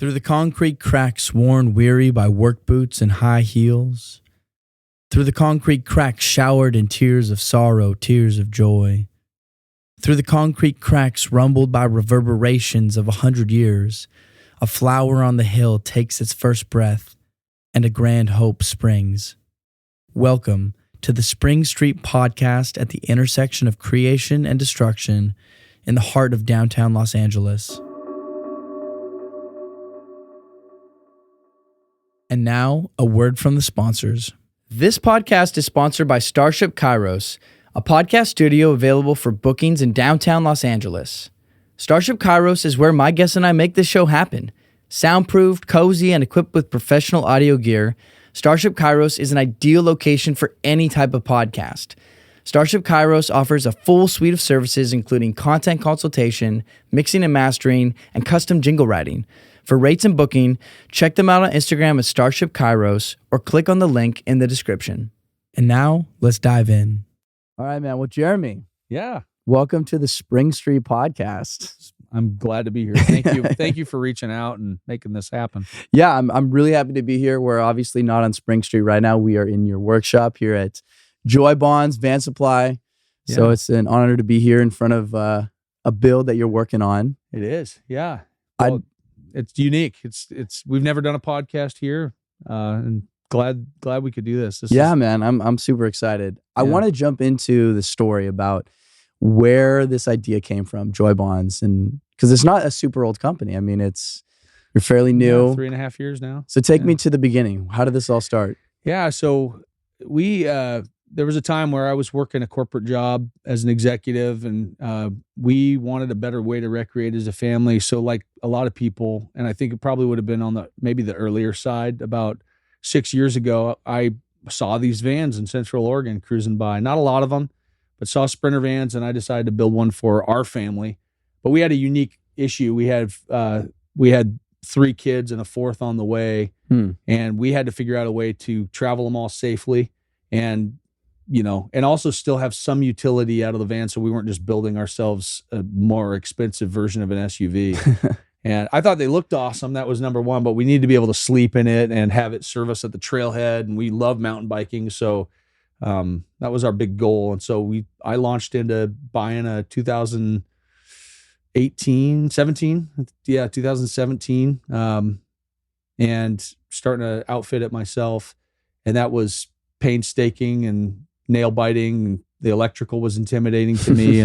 Through the concrete cracks worn weary by work boots and high heels, through the concrete cracks showered in tears of sorrow, tears of joy, through the concrete cracks rumbled by reverberations of 100 years, a flower on the hill takes its first breath, and a grand hope springs. Welcome to the Spring Street podcast at the intersection of creation and destruction in the heart of downtown Los Angeles. And now, a word from the sponsors. This podcast is sponsored by Starship Kairos, a podcast studio available for bookings in downtown Los Angeles. Starship Kairos is where my guests and I make this show happen. Soundproofed, cozy, and equipped with professional audio gear, Starship Kairos is an ideal location for any type of podcast. Starship Kairos offers a full suite of services including content consultation, mixing and mastering, and custom jingle writing. For rates and booking, check them out on Instagram at Starship Kairos or click on the link in the description. And now, let's dive in. All right, man. Well, Jeremy. Yeah. Welcome to the Spring Street podcast. I'm glad to be here. Thank you. Thank you for reaching out and making this happen. Yeah, I'm really happy to be here. We're obviously not on Spring Street right now. We are in your workshop here at Joybonds Van Supply. Yeah. So it's an honor to be here in front of a build that you're working on. It is. Yeah. Well, it's unique. It's we've never done a podcast here, and glad we could do this. Man, I'm super excited. I want to jump into the story about where this idea came from, Joybonds, and because it's not a super old company. I mean, you're fairly new. Yeah, 3.5 years now. So take me to the beginning. How did this all start? Yeah. So there was a time where I was working a corporate job as an executive, and we wanted a better way to recreate as a family. So like a lot of people, and I think it probably would have been on maybe the earlier side, about 6 years ago, I saw these vans in Central Oregon cruising by. Not a lot of them, but saw Sprinter vans, and I decided to build one for our family. But we had a unique issue. We had 3 kids and a fourth on the way, and we had to figure out a way to travel them all safely and also still have some utility out of the van, so we weren't just building ourselves a more expensive version of an SUV. And I thought they looked awesome. That was number one, but we needed to be able to sleep in it and have it serve us at the trailhead. And we love mountain biking, so that was our big goal. And so I launched into buying a 2017, and starting to outfit it myself. And that was painstaking and nail biting, and the electrical was intimidating to me,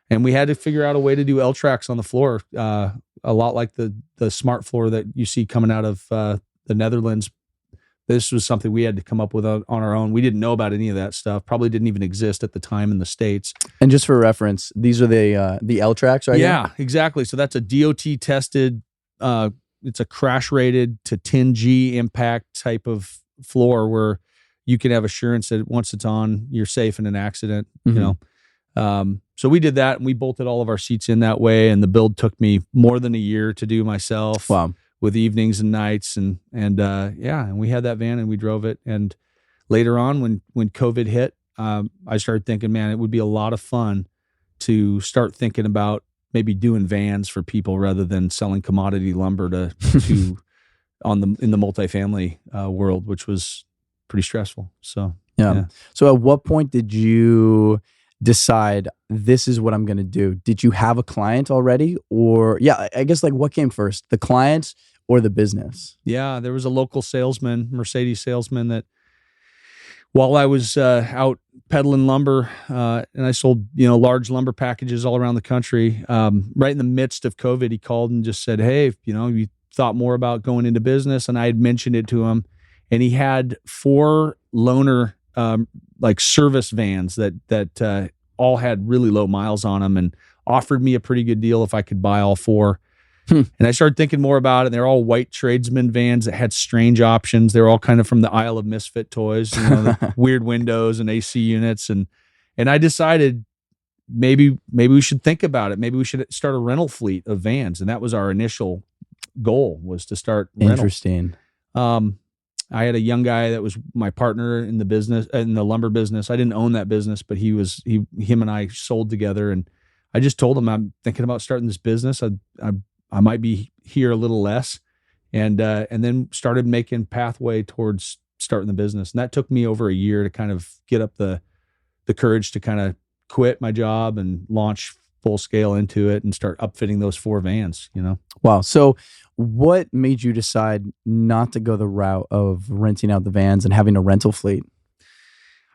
and we had to figure out a way to do L-tracks on the floor, a lot like the smart floor that you see coming out of the Netherlands. This was something we had to come up with on our own. We didn't know about any of that stuff. Probably didn't even exist at the time in the States. And just for reference, these are the L-tracks, right? Yeah, exactly. So that's a DOT tested. It's a crash rated to 10G impact type of floor where you can have assurance that once it's on, you're safe in an accident. So we did that, and we bolted all of our seats in that way. And the build took me more than a year to do myself. Wow. With evenings and nights, and we had that van and we drove it. And later on, when COVID hit, I started thinking, man, it would be a lot of fun to start thinking about maybe doing vans for people rather than selling commodity lumber to in the multifamily world, which was pretty stressful. So yeah. So at what point did you decide this is what I'm going to do? Did you have a client already, or I guess like what came first, the client or the business? Yeah, there was a local salesman, Mercedes salesman, that while I was out peddling lumber, and I sold large lumber packages all around the country, right in the midst of COVID, he called and just said, hey, you thought more about going into business? And I had mentioned it to him, and he had 4 loaner like service vans that all had really low miles on them, and offered me a pretty good deal if I could buy all 4. And I started thinking more about it. They're all white tradesman vans that had strange options. They were all kind of from the Isle of Misfit Toys, the weird windows and AC units. And I decided maybe we should think about it. Maybe we should start a rental fleet of vans. And that was our initial goal, was to start rental. Interesting. I had a young guy that was my partner in the business, in the lumber business. I didn't own that business, but him and I sold together. And I just told him, I'm thinking about starting this business. I might be here a little less. and then started making pathway towards starting the business. And that took me over a year to kind of get up the courage to kind of quit my job and launch full scale into it and start upfitting those 4 vans, Wow. So what made you decide not to go the route of renting out the vans and having a rental fleet?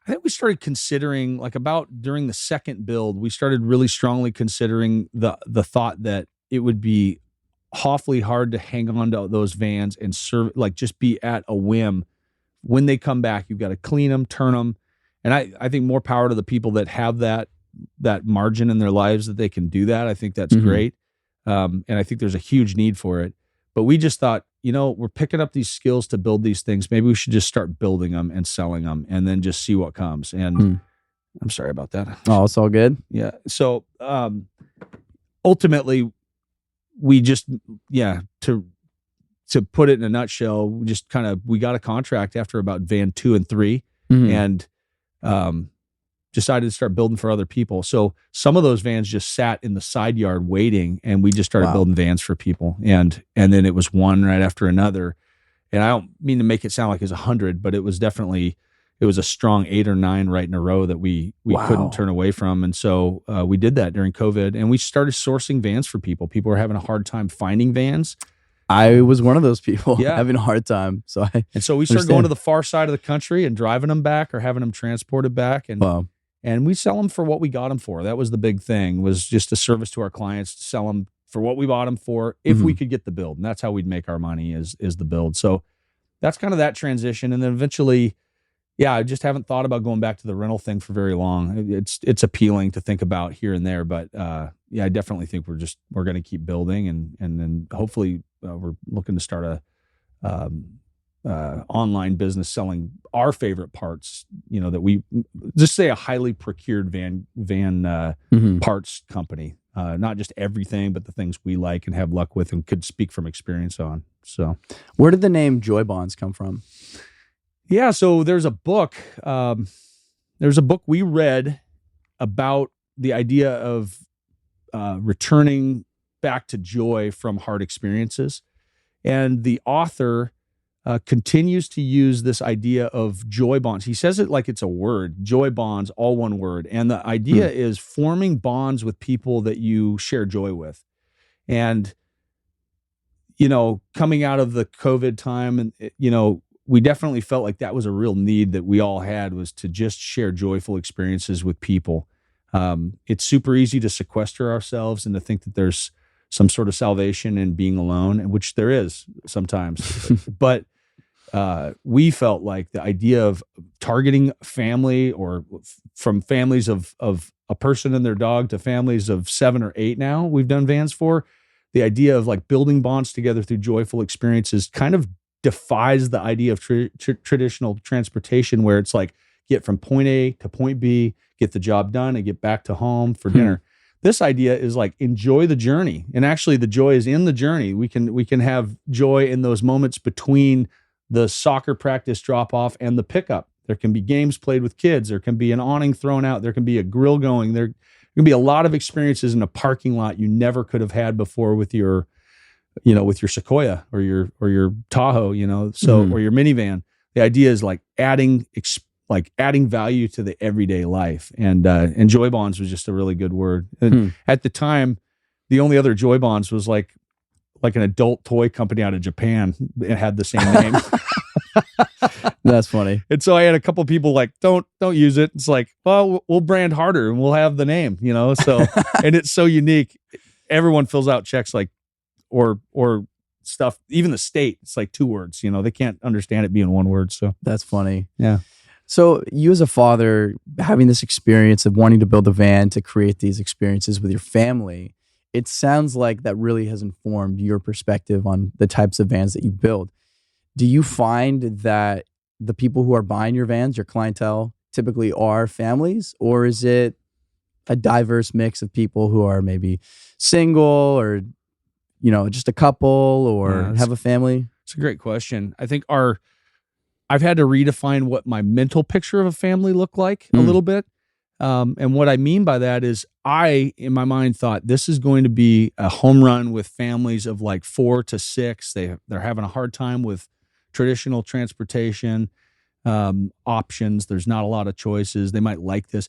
I think we started considering, like, about during the second build, we started really strongly considering the thought that it would be awfully hard to hang on to those vans and serve, like, just be at a whim. When they come back, you've got to clean them, turn them. And I think more power to the people that have that margin in their lives that they can do that. I think that's great. And I think there's a huge need for it. But we just thought, we're picking up these skills to build these things. Maybe we should just start building them and selling them and then just see what comes. And I'm sorry about that. Oh, it's all good. Yeah. So ultimately, we just, to put it in a nutshell, we got a contract after about van 2 and 3 and decided to start building for other people. So some of those vans just sat in the side yard waiting, and we just started building vans for people. And then it was one right after another. And I don't mean to make it sound like it's 100, but it was a strong 8 or 9 right in a row that we couldn't turn away from. And so we did that during COVID, and we started sourcing vans for people. People were having a hard time finding vans. I was one of those people having a hard time. So we started going to the far side of the country and driving them back or having them transported back. And we sell them for what we got them for. That was the big thing, was just a service to our clients to sell them for what we bought them for if we could get the build. And that's how we'd make our money is the build. So that's kind of that transition. And then eventually, I just haven't thought about going back to the rental thing for very long. It's appealing to think about here and there, but I definitely think we're going to keep building, and then hopefully we're looking to start a online business selling our favorite parts. That we just say a highly procured van parts company, not just everything, but the things we like and have luck with and could speak from experience on. So, where did the name Joybonds come from? Yeah, so there's a book we read about the idea of returning back to joy from hard experiences. And the author continues to use this idea of joy bonds. He says it like it's a word, joy bonds, all one word. And the idea is forming bonds with people that you share joy with. And, coming out of the COVID time, and, we definitely felt like that was a real need that we all had, was to just share joyful experiences with people. It's super easy to sequester ourselves and to think that there's some sort of salvation in being alone, which there is sometimes. But we felt like the idea of targeting family, or from families of a person and their dog to families of 7 or 8 now we've done vans for, the idea of like building bonds together through joyful experiences kind of defies the idea of traditional transportation, where it's like get from point A to point B, get the job done, and get back to home for dinner. This idea is like enjoy the journey, and actually the joy is in the journey. We can have joy in those moments between the soccer practice drop off and the pickup. There can be games played with kids. There can be an awning thrown out. There can be a grill going. There can be a lot of experiences in a parking lot you never could have had before with your Sequoia or your Tahoe, or your minivan. The idea is like adding value to the everyday life. And Joy Bonds was just a really good word. And at the time, the only other Joy Bonds was like an adult toy company out of Japan. It had the same name. That's funny. And so I had a couple of people like, don't use it. It's like, well, we'll brand harder and we'll have the name, so, and it's so unique. Everyone fills out checks like, or stuff, even the state, it's like 2 words, they can't understand it being 1 word. So that's funny. Yeah. So you as a father, having this experience of wanting to build a van to create these experiences with your family, it sounds like that really has informed your perspective on the types of vans that you build. Do you find that the people who are buying your vans, your clientele, typically are families, or is it a diverse mix of people who are maybe single or just a couple, or have a family? It's a great question. I think I've had to redefine what my mental picture of a family looked like a little bit. And what I mean by that is I, in my mind, thought this is going to be a home run with families of like 4 to 6. They're having a hard time with traditional transportation options. There's not a lot of choices. They might like this.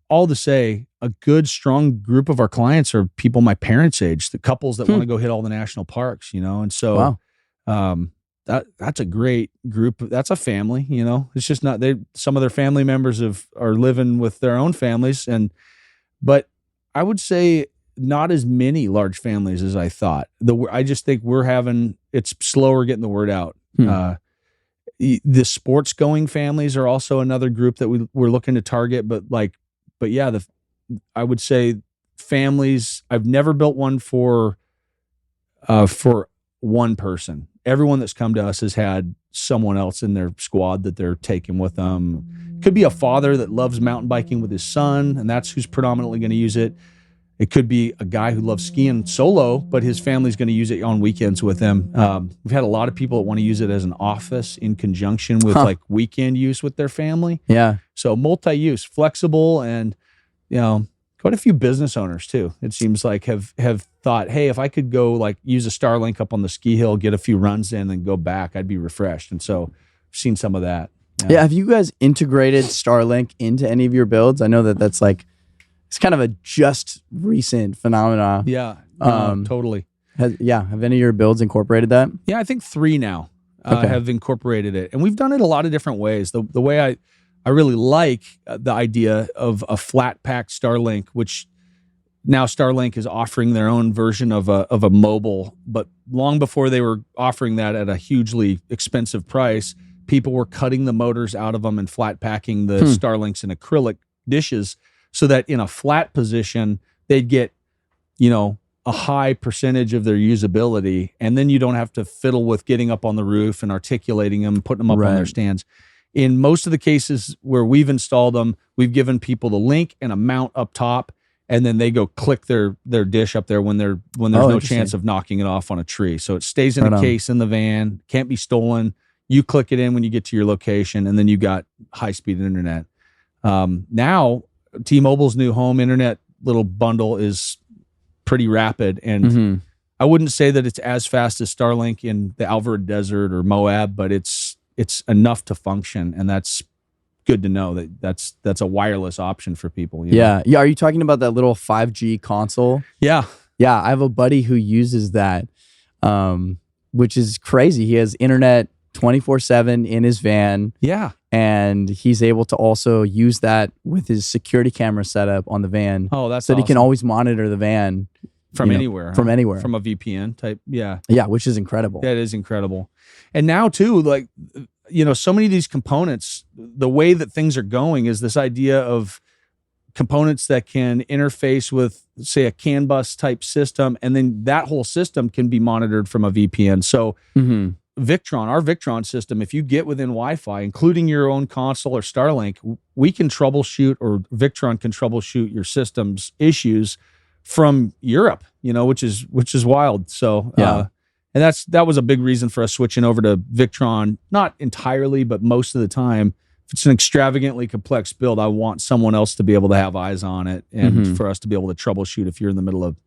All to say, a good, strong group of our clients are people my parents' age, the couples that want to go hit all the national parks, And so that's a great group. That's a family, It's just not some of their family members are living with their own families, but I would say not as many large families as I thought. I just think it's slower getting the word out. The sports going families are also another group that we're looking to target, but yeah, I would say families. I've never built one for one person. Everyone that's come to us has had someone else in their squad that they're taking with them. Could be a father that loves mountain biking with his son, and that's who's predominantly going to use it. It could be a guy who loves skiing solo, but his family's going to use it on weekends with him. We've had a lot of people that want to use it as an office in conjunction with like weekend use with their family. Yeah. So multi-use, flexible, and quite a few business owners too. It seems like have thought, hey, if I could go like use a Starlink up on the ski hill, get a few runs in, and go back, I'd be refreshed. And so I've seen some of that. Yeah. Have you guys integrated Starlink into any of your builds? I know that's like, it's kind of a just recent phenomena. Yeah, totally. Have any of your builds incorporated that? Yeah, I think 3 now have incorporated it. And we've done it a lot of different ways. The way I really like the idea of a flat pack Starlink, which now Starlink is offering their own version of a mobile, but long before they were offering that at a hugely expensive price, people were cutting the motors out of them and flat packing the Starlinks in acrylic dishes so that in a flat position, they'd get, a high percentage of their usability. And then you don't have to fiddle with getting up on the roof and articulating them, putting them up on their stands. In most of the cases where we've installed them, we've given people the link and a mount up top, and then they go click their dish up there when there's no chance of knocking it off on a tree. So it stays in a case in the van, can't be stolen. You click it in when you get to your location, and then you got high-speed internet. Now, T-Mobile's new home internet little bundle is pretty rapid, and I wouldn't say that it's as fast as Starlink in the Alvord Desert or Moab, but it's enough to function, and that's good to know that's a wireless option for people. Yeah. Are you talking about that little 5G console? Yeah. I have a buddy who uses that, which is crazy. He has internet 24/7 in his van. Yeah. And he's able to also use that with his security camera setup on the van. Oh, that's so awesome. He can always monitor the van from anywhere. From anywhere. From a VPN type. Yeah. Yeah, which is incredible. That is incredible. And now too, like, so many of these components, the way that things are going is this idea of components that can interface with, say, a CAN bus type system, and then that whole system can be monitored from a VPN. So Victron, our Victron system, if you get within Wi-Fi, including your own console or Starlink, we can troubleshoot, or Victron can troubleshoot your system's issues from Europe, which is wild. So, and that was a big reason for us switching over to Victron, not entirely, but most of the time. If it's an extravagantly complex build, I want someone else to be able to have eyes on it, and for us to be able to troubleshoot if you're in the middle of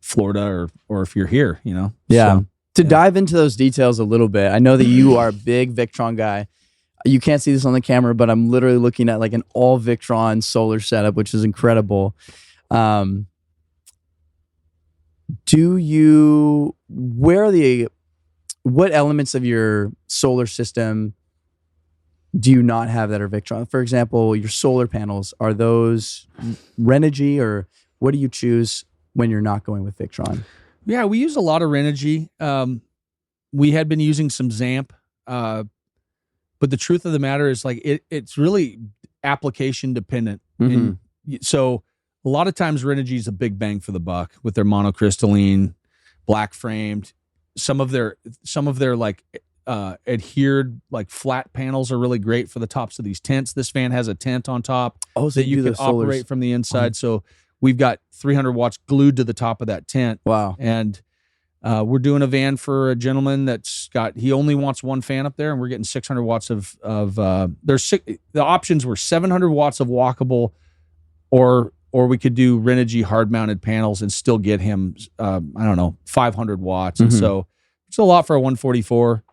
Florida or if you're here, Yeah. So, to dive into those details a little bit, I know that you are a big Victron guy. You can't see this on the camera, but I'm literally looking at like an all Victron solar setup, which is incredible. What elements of your solar system do you not have that are Victron? For example, your solar panels, are those Renogy, or what do you choose when you're not going with Victron? Yeah, we use a lot of Renogy. We had been using some Zamp, but the truth of the matter is, like, it's really application dependent. And so a lot of times Renogy is a big bang for the buck with their monocrystalline, black framed. Some of their like adhered like flat panels are really great for the tops of these tents. This van has a tent on top that you can operate from the inside. So we've got 300 watts glued to the top of that tent. Wow. And we're doing a van for a gentleman he only wants one fan up there, and we're getting 600 watts of the options were 700 watts of walkable or we could do Renogy hard mounted panels and still get him, 500 watts. And so it's a lot for a 144.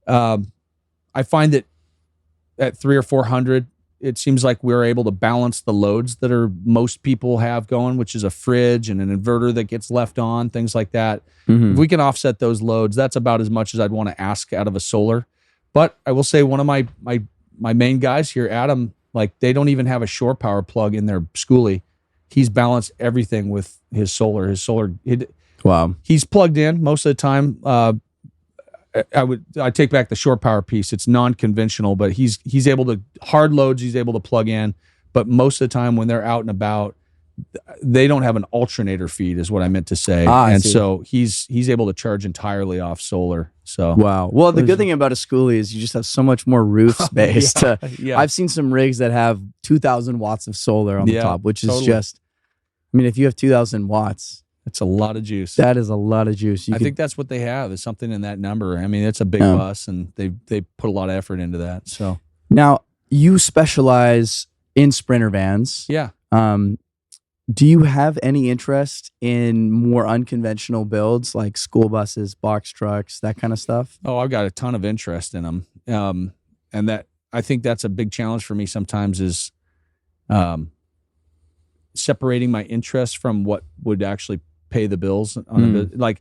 I find that at 300 or 400, it seems like we're able to balance the loads that most people have going, which is a fridge and an inverter that gets left on, things like that. If we can offset those loads, that's about as much as I'd want to ask out of a solar. But I will say one of my main guys here, Adam, like they don't even have a shore power plug in their schoolie. He's balanced everything with his solar. Wow. He's plugged in most of the time. I take back the shore power piece. It's non-conventional, but he's able to hard loads. He's able to plug in, but most of the time when they're out and about, they don't have an alternator feed, is what I meant to say. So he's able to charge entirely off solar. So wow. Well, the good thing about a schoolie is you just have so much more roof space. I've seen some rigs that have 2,000 watts of solar on the top, which is just, I mean, if you have 2,000 watts. That's a lot of juice. That is a lot of juice. I think that's what they have, is something in that number. I mean, it's a big bus, and they put a lot of effort into that. So now you specialize in Sprinter vans. Yeah. Do you have any interest in more unconventional builds like school buses, box trucks, that kind of stuff? Oh, I've got a ton of interest in them. And that, I think that's a big challenge for me sometimes, is separating my interest from what would actually pay the bills on like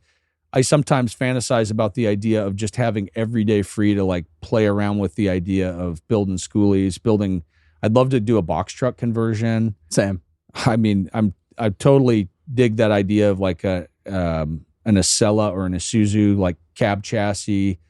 I sometimes fantasize about the idea of just having every day free to like play around with the idea of building schoolies, I'd love to do a box truck conversion. Same. I mean, I totally dig that idea of like an Acela or an Isuzu like cab chassis.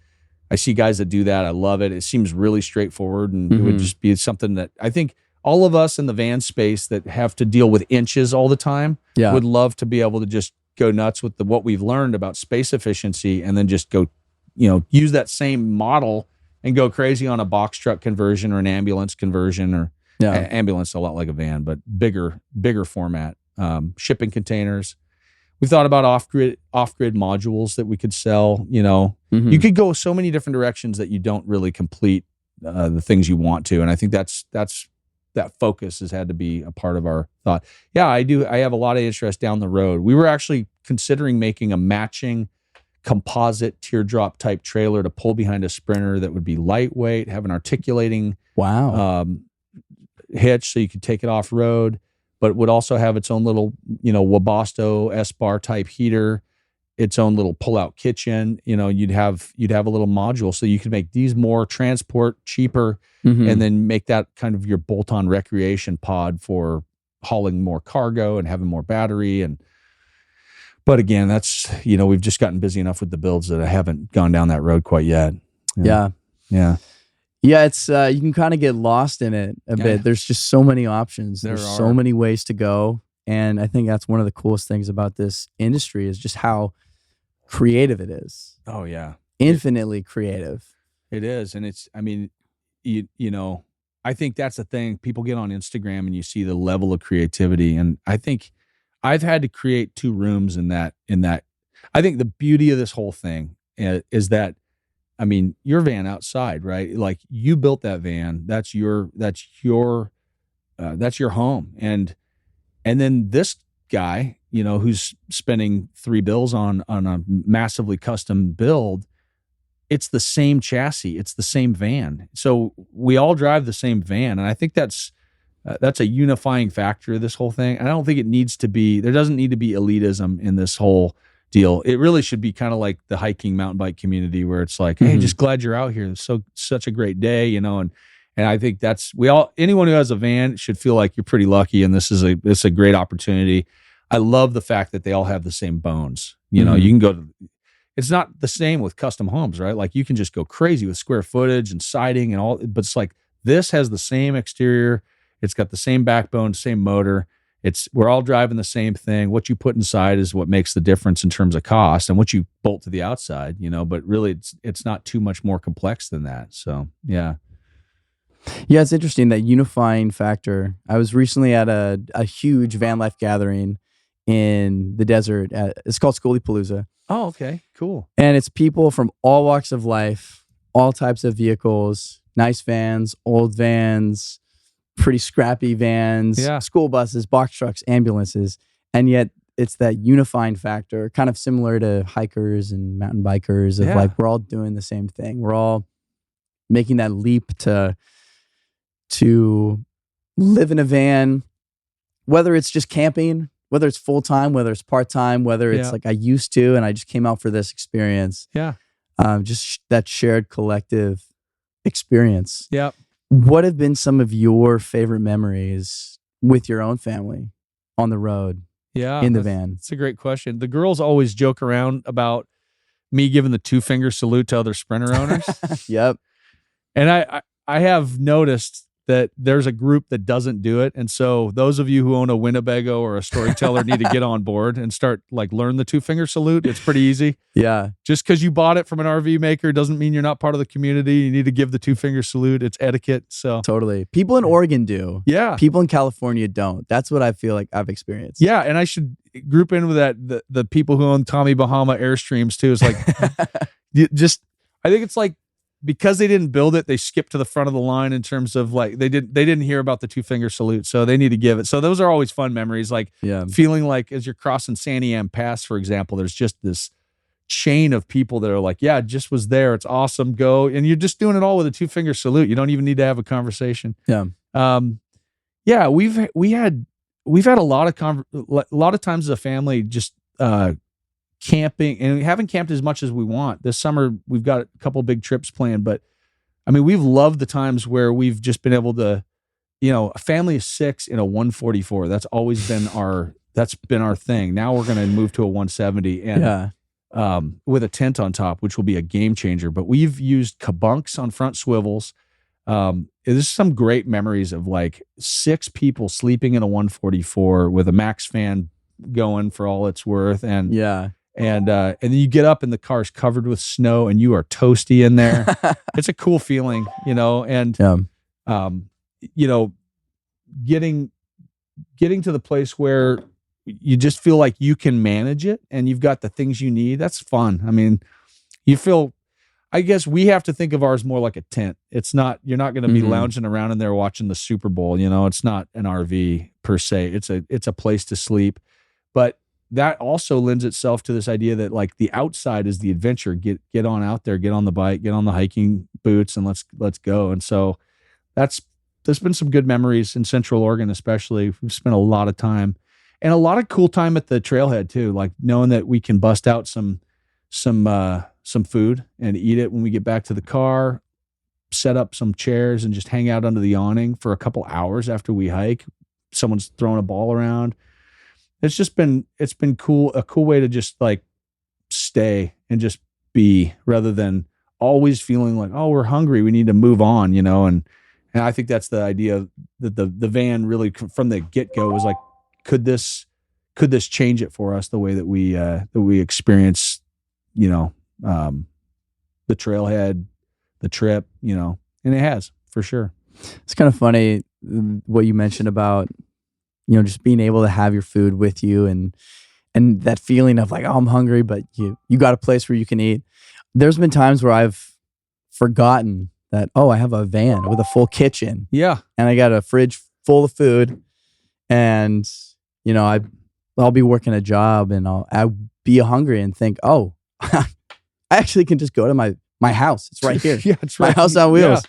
I see guys that do that. I love it. It seems really straightforward, and it would just be something that I think all of us in the van space that have to deal with inches all the time would love to be able to just go nuts with what we've learned about space efficiency, and then just go, use that same model and go crazy on a box truck conversion or an ambulance conversion, or ambulance a lot like a van, but bigger format, shipping containers. We've thought about off-grid modules that we could sell. You could go so many different directions that you don't really complete the things you want to. And I think that focus has had to be a part of our thought. Yeah, I do. I have a lot of interest down the road. We were actually considering making a matching composite teardrop type trailer to pull behind a Sprinter that would be lightweight, have an articulating hitch so you could take it off road, but would also have its own little, Webasto S-bar type heater, its own little pull-out kitchen. You'd have a little module so you could make these more transport cheaper, and then make that kind of your bolt-on recreation pod for hauling more cargo and having more battery. But again, that's, we've just gotten busy enough with the builds that I haven't gone down that road quite yet. Yeah. It's you can kind of get lost in it a bit. There's just so many options. There's so many ways to go. And I think that's one of the coolest things about this industry, is just how creative it is. Oh yeah. Infinitely creative. It is. And it's, I mean, I think that's the thing. People get on Instagram and you see the level of creativity. And I think I've had to create 2 rooms in that. I think the beauty of this whole thing is that, I mean, your van outside, right? Like, you built that van. That's your home. And then this guy, who's spending $3 bills on a massively custom build, it's the same chassis, it's the same van. So we all drive the same van, and I think that's a unifying factor of this whole thing. And I don't think there doesn't need to be elitism in this whole deal. It really should be kind of like the hiking mountain bike community, where it's like, hey, just glad you're out here. It's such a great day, and I think anyone who has a van should feel like you're pretty lucky, and this is a great opportunity. I love the fact that they all have the same bones. You can go it's not the same with custom homes, right? Like, you can just go crazy with square footage and siding and all, but it's like, this has the same exterior. It's got the same backbone, same motor. We're all driving the same thing. What you put inside is what makes the difference in terms of cost, and what you bolt to the outside, but really it's not too much more complex than that. So, yeah. Yeah, it's interesting, that unifying factor. I was recently at a huge van life gathering in the desert. It's called Palooza. Oh, okay, cool. And it's people from all walks of life, all types of vehicles, nice vans, old vans, pretty scrappy vans, Yeah. school buses, box trucks, ambulances. And yet it's that unifying factor, kind of similar to hikers and mountain bikers of Yeah. like, we're all doing the same thing. We're all making that leap to live in a van, whether it's just camping, whether it's full-time, whether it's part-time, whether it's like I used to, and I just came out for this experience. Yeah. Just that shared collective experience. Yeah. What have been some of your favorite memories with your own family on the road? Yeah. In the van. That's a great question. The girls always joke around about me giving the 2-finger salute to other Sprinter owners. Yep. And I have noticed that there's a group that doesn't do it. And so those of you who own a Winnebago or a Storyteller need to get on board and start learn the 2-finger salute. It's pretty easy. Yeah. Just because you bought it from an RV maker doesn't mean you're not part of the community. You need to give the 2-finger salute. It's etiquette. So totally. People in Oregon do. Yeah. People in California don't. That's what I feel like I've experienced. Yeah. And I should group in with that, the people who own Tommy Bahama Airstreams too. It's like, I think it's like, because they didn't build it, they skipped to the front of the line in terms of they didn't hear about the 2-finger salute, so they need to give it. So those are always fun memories, feeling like as you're crossing Santiam Pass, for example, there's just this chain of people that are like, yeah, just was there, it's awesome, go, and you're just doing it all with a 2-finger salute. You don't even need to have a conversation. Yeah. Yeah, we've had a lot of times as a family just camping, and we haven't camped as much as we want. This summer we've got a couple big trips planned, but I mean, we've loved the times where we've just been able to, a family of 6 in a 144. That's always been our thing. Now we're going to move to a 170 and with a tent on top, which will be a game changer. But we've used kabunks on front swivels. There's some great memories of 6 people sleeping in a 144 with a max fan going for all it's worth, and and then you get up and the car's covered with snow and you are toasty in there. It's a cool feeling, and getting to the place where you just feel like you can manage it and you've got the things you need. That's fun. I mean, I guess we have to think of ours more like a tent. It's not, you're not going to be lounging around in there watching the Super Bowl. It's not an RV per se. It's a place to sleep, but that also lends itself to this idea that the outside is the adventure. Get on out there, get on the bike, get on the hiking boots, and let's go. And so there's been some good memories in Central Oregon, especially. We've spent a lot of time and a lot of cool time at the trailhead too. Knowing that we can bust out some food and eat it when we get back to the car, set up some chairs and just hang out under the awning for a couple hours after we hike. Someone's throwing a ball around. It's been cool, a cool way to just stay and just be, rather than always feeling like, oh, we're hungry, we need to move on, and I think that's the idea that the van really from the get-go was could this change it for us the way that we experience, the trailhead, the trip, and it has, for sure. It's kind of funny what you mentioned about just being able to have your food with you and that feeling of oh, I'm hungry, but you got a place where you can eat. There's been times where I've forgotten that, oh, I have a van with a full kitchen. Yeah. And I got a fridge full of food, and I'll be working a job and I'll be hungry and think, oh, I actually can just go to my house. It's right here. Yeah, it's right. My house on wheels. Yeah,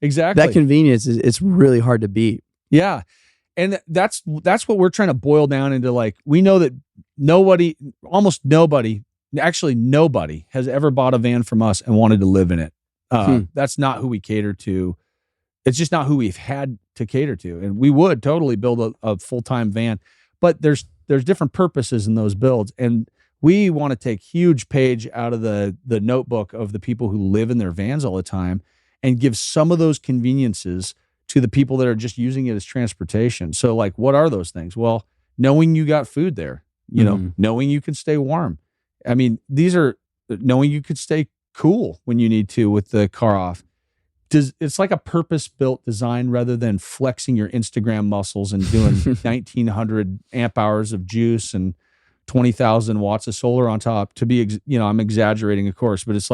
exactly. That convenience it's really hard to beat. Yeah. And that's what we're trying to boil down into. We know that almost nobody has ever bought a van from us and wanted to live in it. That's not who we cater to. It's just not who we've had to cater to. And we would totally build a full-time van, but there's different purposes in those builds. And we want to take huge page out of the notebook of the people who live in their vans all the time and give some of those conveniences to the people that are just using it as transportation. So what are those things? Well, knowing you got food there, knowing you can stay warm. I mean, these are knowing you could stay cool when you need to with the car off. It's like a purpose-built design rather than flexing your Instagram muscles and doing 1900 amp hours of juice and 20,000 watts of solar on top to be, I'm exaggerating, of course, but it's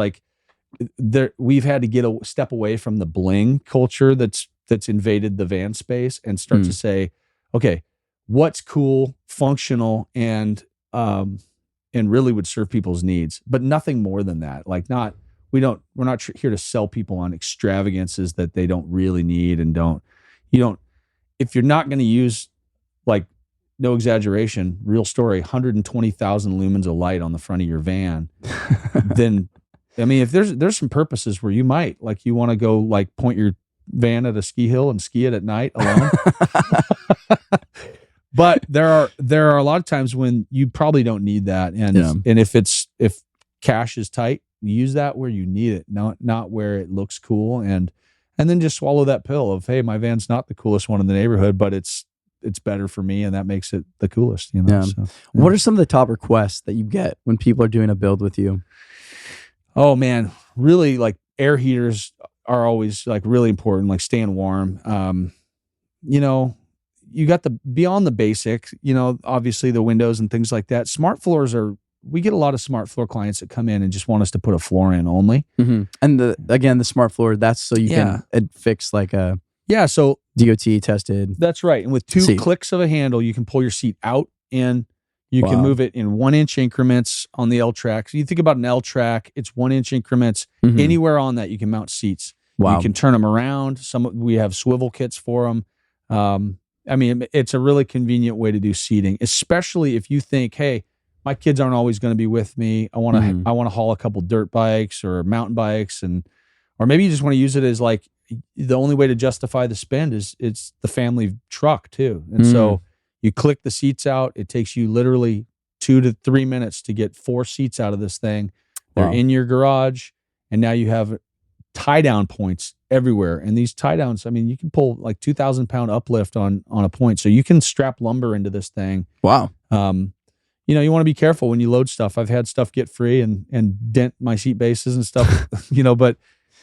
we've had to get a step away from the bling culture that's that's invaded the van space and start to say, okay, what's cool, functional, and really would serve people's needs, but nothing more than that. Like we're not here to sell people on extravagances that they don't really need and if you're not going to use, like, no exaggeration, real story, 120,000 lumens of light on the front of your van, then, I mean, if there's some purposes where you might, like, you want to go, like, point your van at a ski hill and ski it at night alone. But there are a lot of times when you probably don't need that. And if cash is tight, use that where you need it, not where it looks cool. And then just swallow that pill of, hey, my van's not the coolest one in the neighborhood, but it's better for me, and that makes it the coolest, you know? Yeah. So, what are some of the top requests that you get when people are doing a build with you? Oh man, really, like, air heaters are always, like, really important, like staying warm. You know, you got beyond the basics, you know, obviously the windows and things like that. Smart floors we get a lot of smart floor clients that come in and just want us to put a floor in only. Mm-hmm. And the smart floor, that's so you can fix like a so DOT tested. That's right. And with two clicks of a handle, you can pull your seat out in. You can move it in 1 inch increments on the L track. So you think about an L track, it's 1 inch increments. Mm-hmm. Anywhere on that, you can mount seats. Wow. You can turn them around. We have swivel kits for them. I mean, it's a really convenient way to do seating, especially if you think, hey, my kids aren't always going to be with me. I want to haul a couple dirt bikes or mountain bikes, or maybe you just want to use it as, like, the only way to justify the spend is it's the family truck too. And so you click the seats out. It takes you literally 2 to 3 minutes to get 4 seats out of this thing. They're in your garage, and now you have tie down points everywhere. And these tie downs, I mean, you can pull like 2,000 pound uplift on a point. So you can strap lumber into this thing. Wow. You know, you want to be careful when you load stuff. I've had stuff get free and dent my seat bases and stuff, you know, but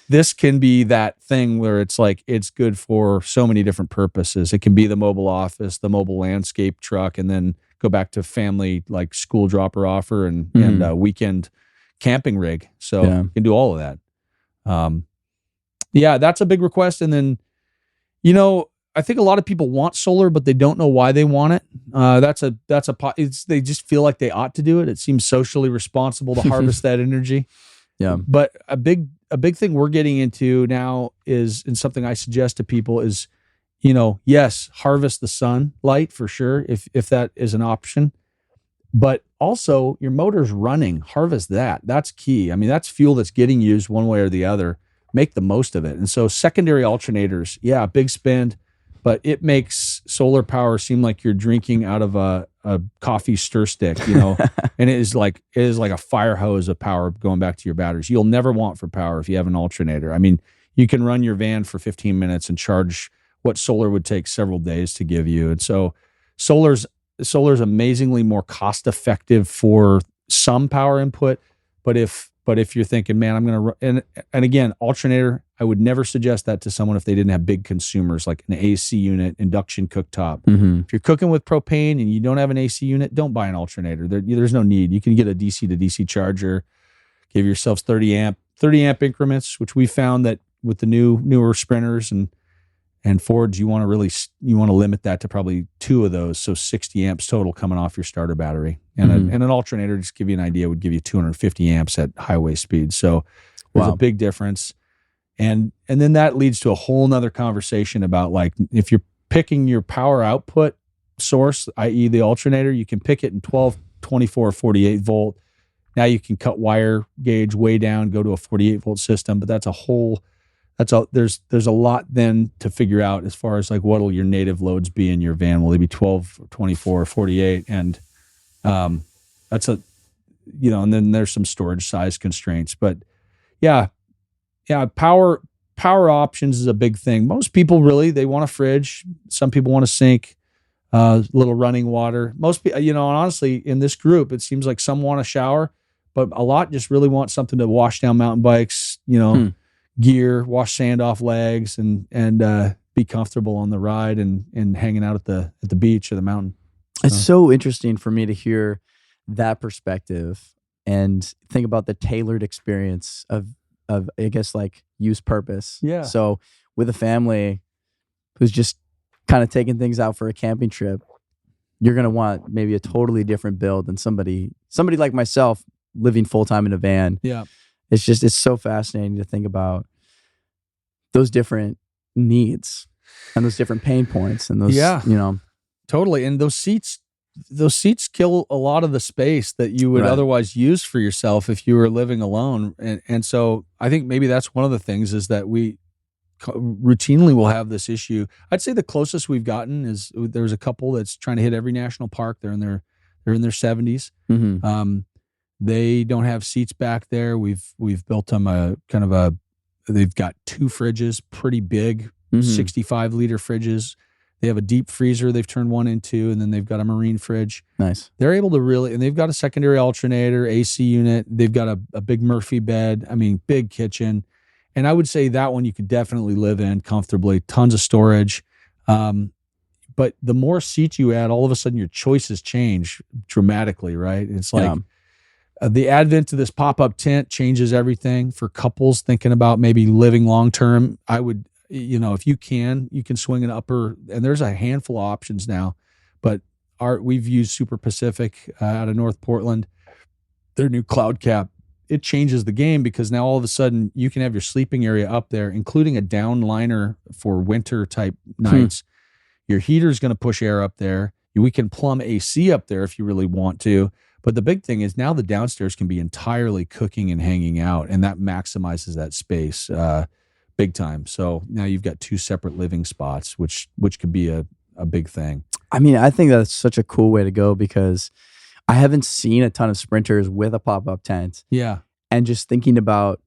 this can be that thing where it's like, it's good for so many different purposes. It can be the mobile office, the mobile landscape truck, and then go back to family, like school dropper offer and weekend camping rig. So you can do all of that. That's a big request. And then, you know, I think a lot of people want solar, but they don't know why they want it. They just feel like they ought to do it. It seems socially responsible to harvest that energy. Yeah. But a big thing we're getting into now is, and something I suggest to people is, you know, yes, harvest the sunlight for sure, if that is an option. But also your motor's running, harvest that. That's key. I mean, that's fuel that's getting used one way or the other. Make the most of it. And so secondary alternators, big spend, but it makes solar power seem like you're drinking out of a coffee stir stick, you know, and it is like a fire hose of power going back to your batteries. You'll never want for power if you have an alternator. I mean, you can run your van for 15 minutes and charge what solar would take several days to give you. And so solar's amazingly more cost effective for some power input, but if you're thinking, man, I'm going to, and again, alternator, I would never suggest that to someone if they didn't have big consumers like an AC unit, induction cooktop. Mm-hmm. If you're cooking with propane and you don't have an AC unit, don't buy an alternator. There's no need. You can get a DC to DC charger, give yourselves 30 amp increments, which we found that with the newer Sprinters and Fords, you want to limit that to probably 2 of those, so 60 amps total coming off your starter battery. And an alternator, just to give you an idea, would give you 250 amps at highway speed. So there's a big difference. And then that leads to a whole nother conversation about, like, if you're picking your power output source, i.e. the alternator, you can pick it in 12, 24, 48 volt. Now you can cut wire gauge way down, go to a 48 volt system, but there's a lot then to figure out as far as, like, what'll your native loads be in your van? Will they be 12, 24, or 48? And that's and then there's some storage size constraints. But power options is a big thing. Most people really, they want a fridge. Some people want a sink, little running water. Most people, and honestly, in this group, it seems like some want a shower, but a lot just really want something to wash down mountain bikes, gear, wash sand off legs, and be comfortable on the ride and hanging out at the beach or the mountain. It's so interesting for me to hear that perspective and think about the tailored experience of I guess, like, use purpose. Yeah. So with a family, who's just kind of taking things out for a camping trip, you're going to want maybe a totally different build than somebody like myself living full-time in a van. Yeah. It's so fascinating to think about those different needs and those different pain points and those, totally. And those seats kill a lot of the space that you would otherwise use for yourself if you were living alone. And so I think maybe that's one of the things is that we routinely will have this issue. I'd say the closest we've gotten is there's a couple that's trying to hit every national park. They're in their 70s. Mm-hmm. They don't have seats back there. We've built them they've got 2 fridges, pretty big, 65-liter fridges. They have a deep freezer they've turned one into, and then they've got a marine fridge. Nice. They're able to and they've got a secondary alternator, AC unit. They've got a big Murphy bed. I mean, big kitchen. And I would say that one you could definitely live in comfortably, tons of storage. But the more seats you add, all of a sudden your choices change dramatically, right? It's like the advent of this pop-up tent changes everything for couples thinking about maybe living long-term. I would, if you can swing an upper, and there's a handful of options now, but we've used Super Pacific out of North Portland, their new cloud cap. It changes the game because now all of a sudden you can have your sleeping area up there, including a down liner for winter type nights. Your heater is going to push air up there. We can plumb AC up there if you really want to. But the big thing is now the downstairs can be entirely cooking and hanging out, and that maximizes that space big time. So now you've got 2 separate living spots, which could be a big thing. I mean, I think that's such a cool way to go because I haven't seen a ton of sprinters with a pop-up tent. Yeah. And just thinking about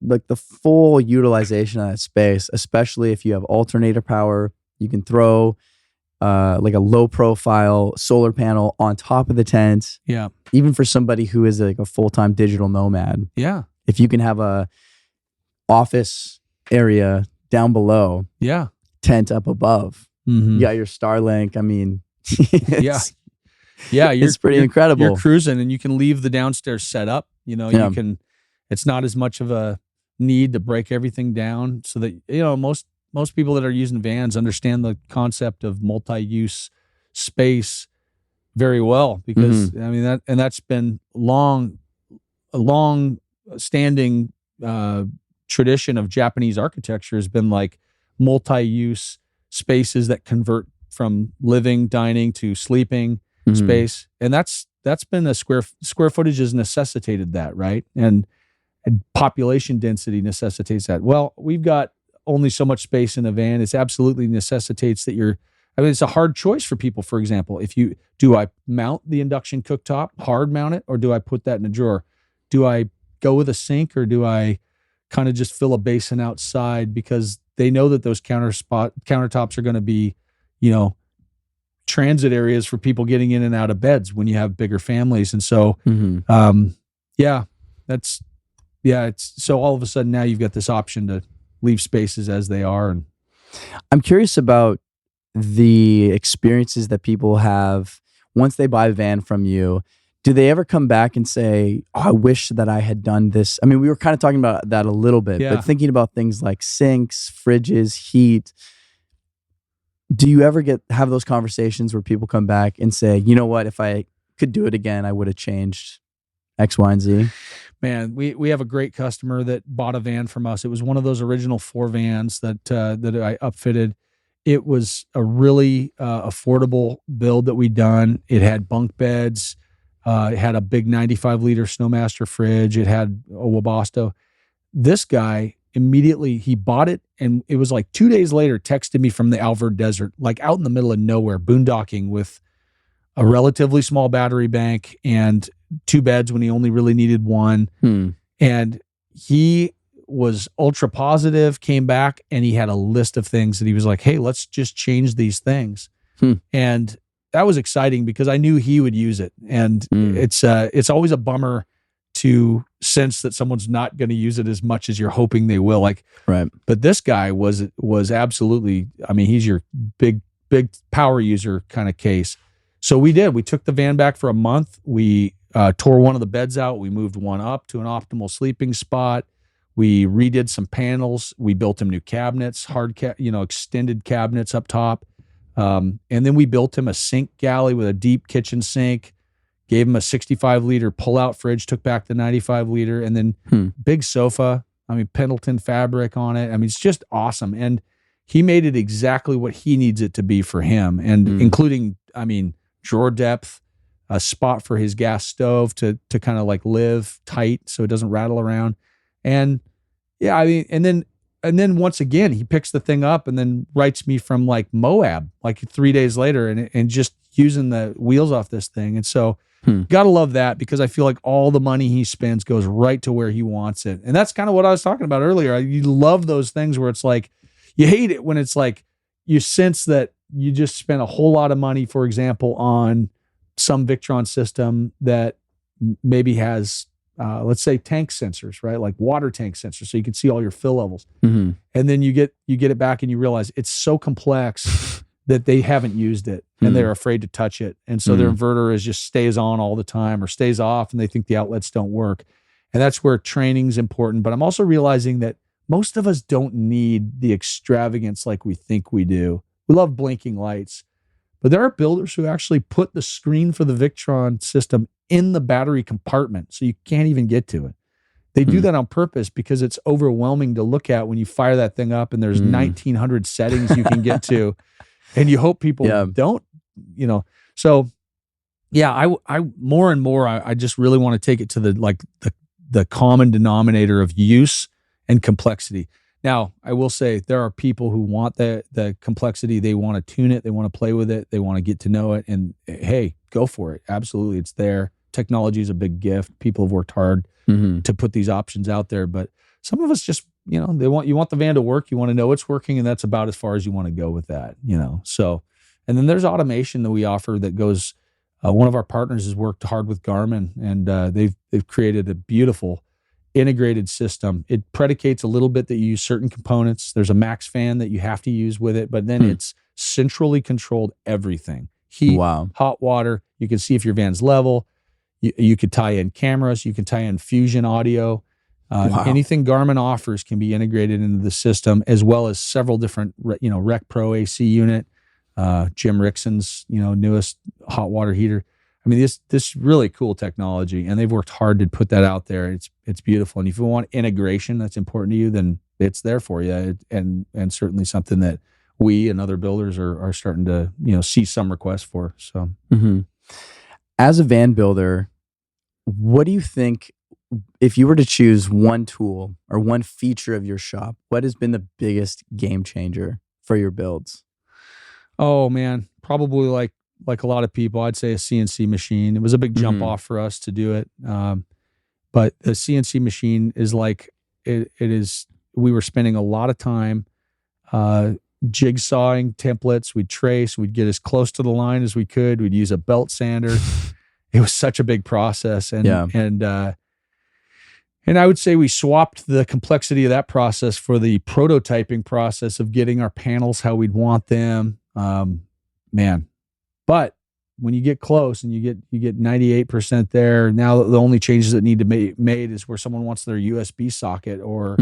like the full utilization of that space, especially if you have alternator power, you can throw like a low profile solar panel on top of the tent. Yeah. Even for somebody who is like a full-time digital nomad. Yeah. If you can have a office area down below. Yeah. Tent up above. Mm-hmm. You got your Starlink. I mean, yeah, it's pretty incredible. You're cruising and you can leave the downstairs set up. You can, it's not as much of a need to break everything down so that, most people that are using vans understand the concept of multi-use space very well because I mean that's been a long standing tradition of Japanese architecture has been like multi-use spaces that convert from living, dining to sleeping space. And that's been a square footage has necessitated that, right? And population density necessitates that. Well, we've got only so much space in a van. It absolutely necessitates that it's a hard choice for people. For example, do I mount the induction cooktop, hard mount it, or do I put that in a drawer? Do I go with a sink or do I kind of just fill a basin outside because they know that those countertops are going to be, transit areas for people getting in and out of beds when you have bigger families. And so, so all of a sudden now you've got this option to leave spaces as they are. And I'm curious about the experiences that people have once they buy a van from you. Do they ever come back and say, "Oh, I wish that I had done this"? I mean, we were kind of talking about that a little bit, but thinking about things like sinks, fridges, heat. Do you ever have those conversations where people come back and say, "You know what? If I could do it again, I would have changed X, Y, and Z"? Man, we have a great customer that bought a van from us. It was one of those original 4 vans that I upfitted. It was a really affordable build that we'd done. It had bunk beds. It had a big 95-liter Snowmaster fridge. It had a Webasto. This guy immediately, he bought it, and it was like 2 days later, texted me from the Alvord Desert, like out in the middle of nowhere, boondocking with a relatively small battery bank and 2 beds when he only really needed 1. And he was ultra positive, came back, and he had a list of things that he was like, "Hey, let's just change these things." And that was exciting because I knew he would use it. And it's always a bummer to sense that someone's not going to use it as much as you're hoping they will. But this guy was absolutely, I mean, he's your big power user kind of case. So we took the van back for a month. We tore one of the beds out. We moved one up to an optimal sleeping spot. We redid some panels. We built him new cabinets, extended cabinets up top. And then we built him a sink galley with a deep kitchen sink, gave him a 65-liter pull-out fridge, took back the 95-liter, and then big sofa. I mean, Pendleton fabric on it. I mean, it's just awesome. And he made it exactly what he needs it to be for him, and including, I mean, drawer depth, a spot for his gas stove to kind of like live tight so it doesn't rattle around. And yeah, I mean, and then once again, he picks the thing up and then writes me from like Moab, like 3 days later, and just using the wheels off this thing. And so gotta love that, because I feel like all the money he spends goes right to where he wants it. And that's kind of what I was talking about earlier. You love those things where it's like, you hate it when it's like, you sense that you just spent a whole lot of money, for example, on some Victron system that maybe has, let's say, tank sensors, right? Like water tank sensors, so you can see all your fill levels. And then you get it back and you realize it's so complex that they haven't used it and they're afraid to touch it. And so their inverter just stays on all the time or stays off, and they think the outlets don't work. And that's where training's important. But I'm also realizing that most of us don't need the extravagance like we think we do. We love blinking lights, but there are builders who actually put the screen for the Victron system in the battery compartment so you can't even get to it. They do that on purpose because it's overwhelming to look at when you fire that thing up and there's 1,900 settings you can get to, and you hope people don't, So yeah, I more and more, I just really want to take it to the common denominator of use and complexity. Now, I will say there are people who want the complexity. They want to tune it. They want to play with it. They want to get to know it. And hey, go for it. Absolutely. It's there. Technology is a big gift. People have worked hard to put these options out there. But some of us just, you want the van to work. You want to know it's working. And that's about as far as you want to go with that, So, and then there's automation that we offer that goes, one of our partners has worked hard with Garmin, and they've created a beautiful integrated system. It predicates a little bit that you use certain components. There's a max fan that you have to use with it, but then it's centrally controlled everything. Heat, hot water. You can see if your van's level. You could tie in cameras. You can tie in Fusion audio. Anything Garmin offers can be integrated into the system, as well as several different, Rec Pro AC unit, Jim Rickson's, newest hot water heater. I mean, this really cool technology, and they've worked hard to put that out there. It's beautiful. And if you want integration that's important to you, then it's there for you. And certainly something that we and other builders are starting to, see some requests for. So, as a van builder, what do you think, if you were to choose one tool or one feature of your shop, what has been the biggest game changer for your builds? Oh man, probably like a lot of people, I'd say a CNC machine. It was a big jump off for us to do it. But the CNC machine is like, it is, we were spending a lot of time jigsawing templates. We'd trace, we'd get as close to the line as we could. We'd use a belt sander. It was such a big process. And I would say we swapped the complexity of that process for the prototyping process of getting our panels how we'd want them. But when you get close and you get 98% there, now the only changes that need to be made is where someone wants their USB socket or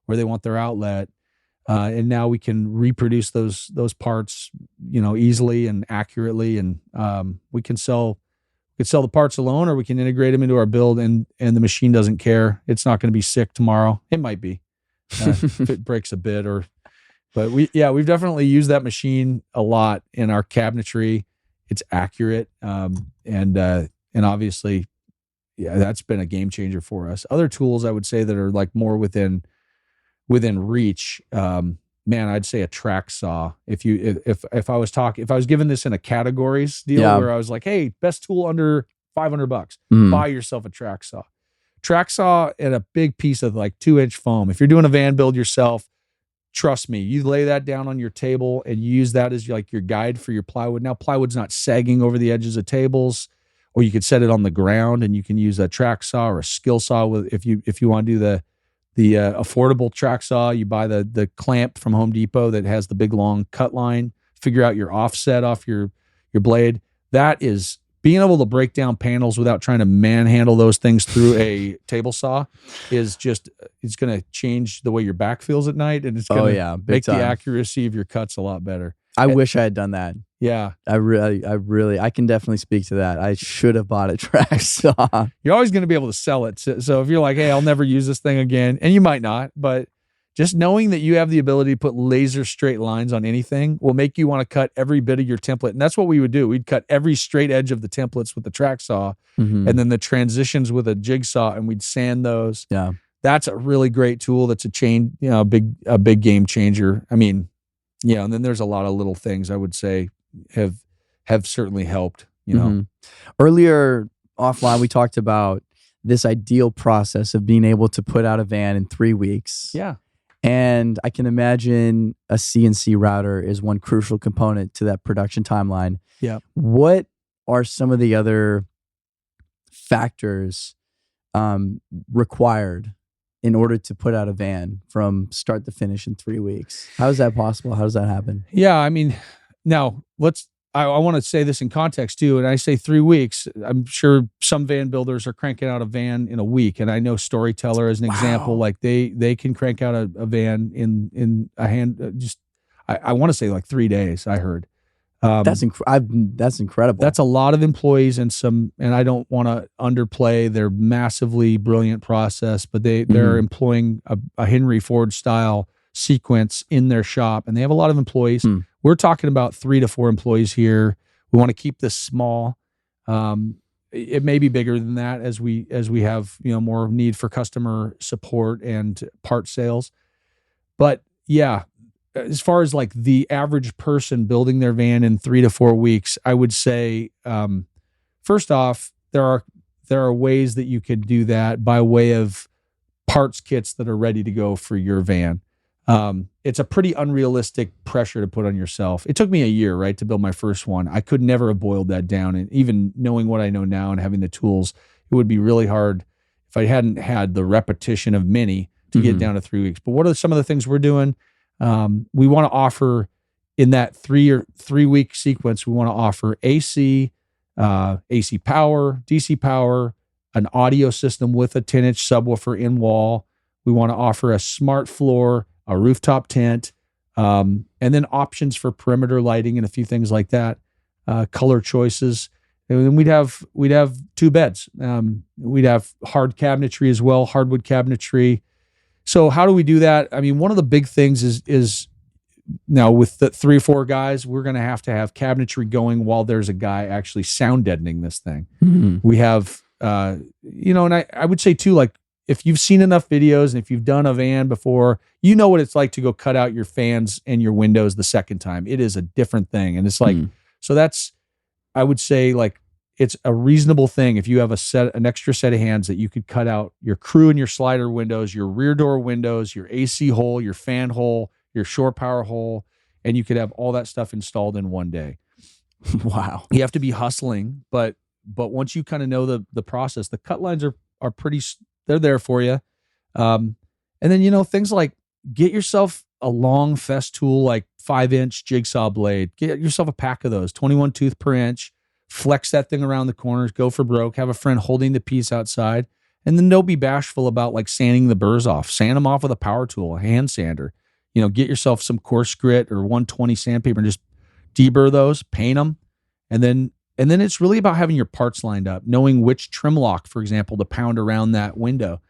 where they want their outlet. And now we can reproduce those parts, easily and accurately. And we can sell the parts alone, or we can integrate them into our build, and the machine doesn't care. It's not going to be sick tomorrow. It might be if it breaks a bit, but we've definitely used that machine a lot in our cabinetry. It's accurate. And obviously, that's been a game changer for us. Other tools I would say that are like more within reach, I'd say a track saw. If I was given this in a categories deal where I was like, hey, best tool under $500, buy yourself a track saw. Track saw and a big piece of like 2-inch foam. If you're doing a van build yourself, trust me, you lay that down on your table and you use that as like your guide for your plywood. Now plywood's not sagging over the edges of tables, or you could set it on the ground and you can use a track saw or a skill saw if you want to do the affordable track saw. You buy the clamp from Home Depot that has the big long cut line, figure out your offset off your blade. That is being able to break down panels without trying to manhandle those things through a table saw is just, it's going to change the way your back feels at night, and it's going to make the accuracy of your cuts a lot better. I wish I had done that. Yeah. I can definitely speak to that. I should have bought a track saw. You're always going to be able to sell it. So if you're like, hey, I'll never use this thing again, and you might not, but just knowing that you have the ability to put laser straight lines on anything will make you want to cut every bit of your template. And that's what we would do. We'd cut every straight edge of the templates with the track saw, and then the transitions with a jigsaw, and we'd sand those. Yeah. That's a really great tool. That's a big game changer. I mean, yeah. And then there's a lot of little things I would say have certainly helped, Earlier offline, we talked about this ideal process of being able to put out a van in 3 weeks. Yeah. And I can imagine a CNC router is one crucial component to that production timeline. Yeah. What are some of the other factors required in order to put out a van from start to finish in 3 weeks? How is that possible? How does that happen? Yeah. I mean, now I want to say this in context too. And I say 3 weeks, I'm sure some van builders are cranking out a van in a week. And I know Storyteller as an example, like they can crank out a van in a hand, I want to say like 3 days, I heard. That's incredible. That's a lot of employees and I don't want to underplay their massively brilliant process, but they're employing a Henry Ford style sequence in their shop, and they have a lot of employees. We're talking about 3 to 4 employees here. We want to keep this small. It may be bigger than that as we have more need for customer support and part sales. But yeah, as far as like the average person building their van in 3 to 4 weeks, I would say first off, there are ways that you could do that by way of parts kits that are ready to go for your van. It's a pretty unrealistic pressure to put on yourself. It took me a year, right, to build my first one. I could never have boiled that down. And even knowing what I know now and having the tools, it would be really hard if I hadn't had the repetition of many to get down to 3 weeks. But what are some of the things we're doing? We want to offer in that 3 week sequence, we want to offer AC power, DC power, an audio system with a 10-inch subwoofer in wall. We want to offer a smart floor, a rooftop tent, and then options for perimeter lighting and a few things like that, color choices. And then we'd have 2 beds. We'd have hard cabinetry as well, hardwood cabinetry. So how do we do that? I mean, one of the big things is now with the 3 or 4 guys, we're going to have cabinetry going while there's a guy actually sound deadening this thing. We have, and I would say too, like, if you've seen enough videos and if you've done a van before, you know what it's like to go cut out your fans and your windows the second time. It is a different thing. And it's like, so that's, I would say, like, it's a reasonable thing if you have an extra set of hands that you could cut out your crew and your slider windows, your rear door windows, your AC hole, your fan hole, your shore power hole, and you could have all that stuff installed in one day. Wow. You have to be hustling, but once you kind of know the process, the cut lines are pretty, they're there for you. And then, things like get yourself a long fest tool, like 5-inch jigsaw blade, get yourself a pack of those, 21 tooth per inch, flex that thing around the corners, go for broke, have a friend holding the piece outside. And then don't be bashful about like sanding the burrs off, sand them off with a power tool, a hand sander, get yourself some coarse grit or 120 sandpaper and just deburr those, paint them. And then it's really about having your parts lined up, knowing which trim lock, for example, to pound around that window.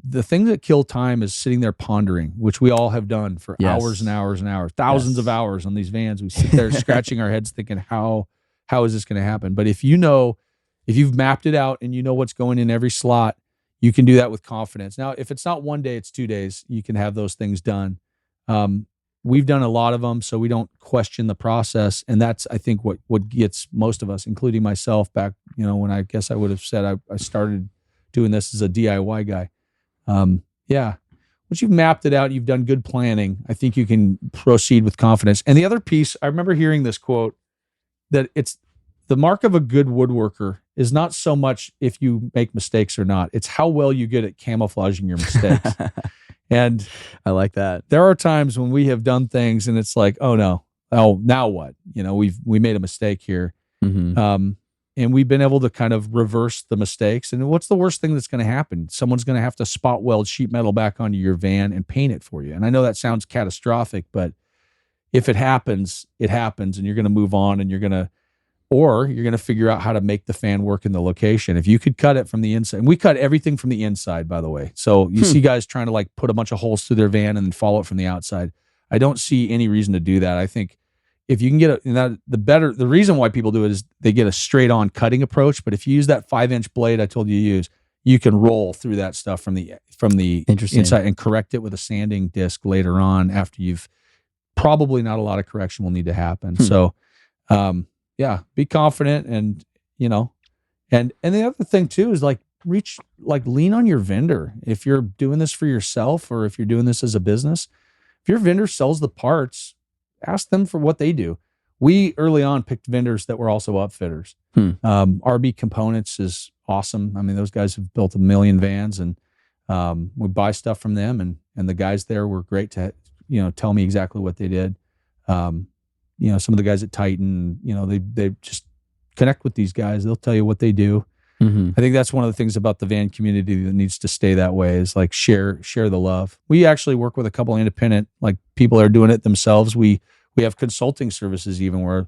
The thing that kills time is sitting there pondering, which we all have done for hours and hours and hours, thousands of hours on these vans. We sit there scratching our heads thinking, how is this going to happen? But if you've mapped it out and you know what's going in every slot, you can do that with confidence. Now, if it's not 1 day, it's 2 days, you can have those things done. We've done a lot of them, so we don't question the process. And that's, I think, what gets most of us, including myself back, when I guess I would have said I started doing this as a DIY guy. Once you've mapped it out, you've done good planning, I think you can proceed with confidence. And the other piece, I remember hearing this quote, that it's the mark of a good woodworker is not so much if you make mistakes or not. It's how well you get at camouflaging your mistakes. And I like that. There are times when we have done things and it's like, oh no, now what? We made a mistake here. And we've been able to kind of reverse the mistakes. And what's the worst thing that's going to happen? Someone's going to have to spot weld sheet metal back onto your van and paint it for you. And I know that sounds catastrophic, but if it happens, and you're going to move on, and you're going to figure out how to make the fan work in the location. If you could cut it from the inside, and we cut everything from the inside, by the way. So you see guys trying to like put a bunch of holes through their van and then follow it from the outside. I don't see any reason to do that. I think if you can get the reason why people do it is they get a straight on cutting approach. But if you use that 5-inch blade I told you to use, you can roll through that stuff from the inside and correct it with a sanding disc later on after you've probably not a lot of correction will need to happen. So, yeah, be confident, and and the other thing too is lean on your vendor. If you're doing this for yourself, or if you're doing this as a business, if your vendor sells the parts, ask them for what they do. We early on picked vendors that were also upfitters. RB Components is awesome. I mean, those guys have built 1 million vans, and we buy stuff from them, and the guys there were great to tell me exactly what they did. Some of the guys at Titan, they just connect with these guys. They'll tell you what they do. I think that's one of the things about the van community that needs to stay that way, is like share the love. We actually work with a couple of independent, like people that are doing it themselves. We have consulting services even where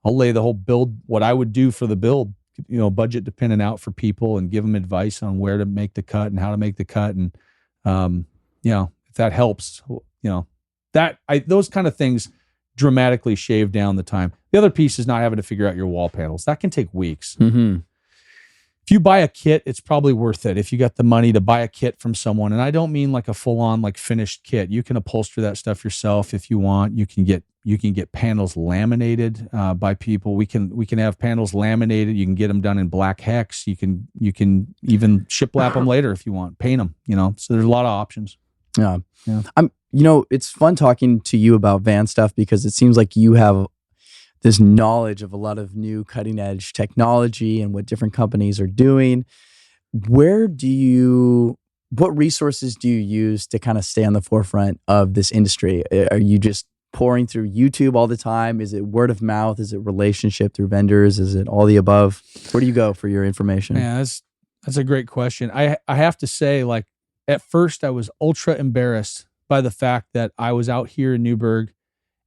I'll lay the whole build, what I would do for the build, budget dependent out for people, and give them advice on where to make the cut and how to make the cut. And, if that helps, those kind of things dramatically shave down the time. The other piece is not having to figure out your wall panels. That can take weeks. If you buy a kit, it's probably worth it. If you got the money to buy a kit from someone, and I don't mean like a full-on like finished kit. You can upholster that stuff yourself if you want. You can get panels laminated by people. We can have panels laminated. You can get them done in black hex. You can even shiplap them later if you want. Paint them. So there's a lot of options. Yeah. It's fun talking to you about van stuff, because it seems like you have this knowledge of a lot of new cutting edge technology and what different companies are doing. What resources do you use to kind of stay on the forefront of this industry? Are you just pouring through YouTube all the time? Is it word of mouth? Is it relationship through vendors? Is it all the above? Where do you go for your information? Yeah, that's a great question. I have to say, like, at first I was ultra embarrassed by the fact that I was out here in Newburgh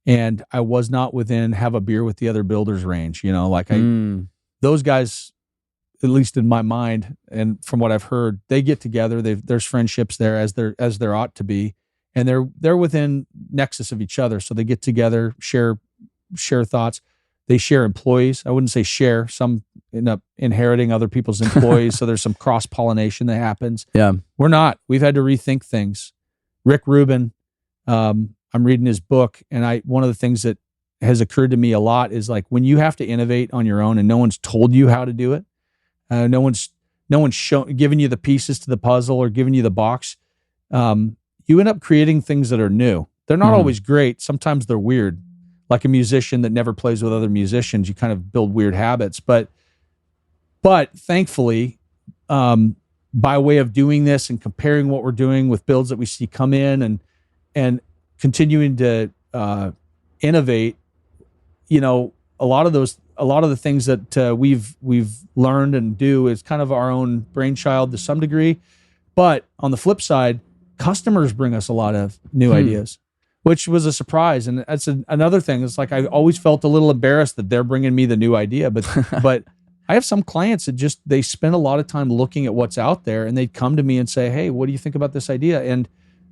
and I was not within have a beer with the other builders range. Those guys, at least in my mind and from what I've heard, they get together. There's friendships there as there ought to be, and they're within nexus of each other. So they get together, share thoughts. They share employees. I wouldn't say share. Some end up inheriting other people's employees. So there's some cross pollination that happens. Yeah, we're not. We've had to rethink things. Rick Rubin, I'm reading his book, and one of the things that has occurred to me a lot is like when you have to innovate on your own and no one's told you how to do it, no one's giving you the pieces to the puzzle or giving you the box, you end up creating things that are new. They're not always great. Sometimes they're weird. Like a musician that never plays with other musicians, you kind of build weird habits. But thankfully, by way of doing this and comparing what we're doing with builds that we see come in and continuing to innovate, a lot of the things that we've learned and do is kind of our own brainchild to some degree. But on the flip side, customers bring us a lot of new ideas, which was a surprise. And that's another thing. It's like I always felt a little embarrassed that they're bringing me the new idea, but I have some clients that they spend a lot of time looking at what's out there, and they'd come to me and say, "Hey, what do you think about this idea?" And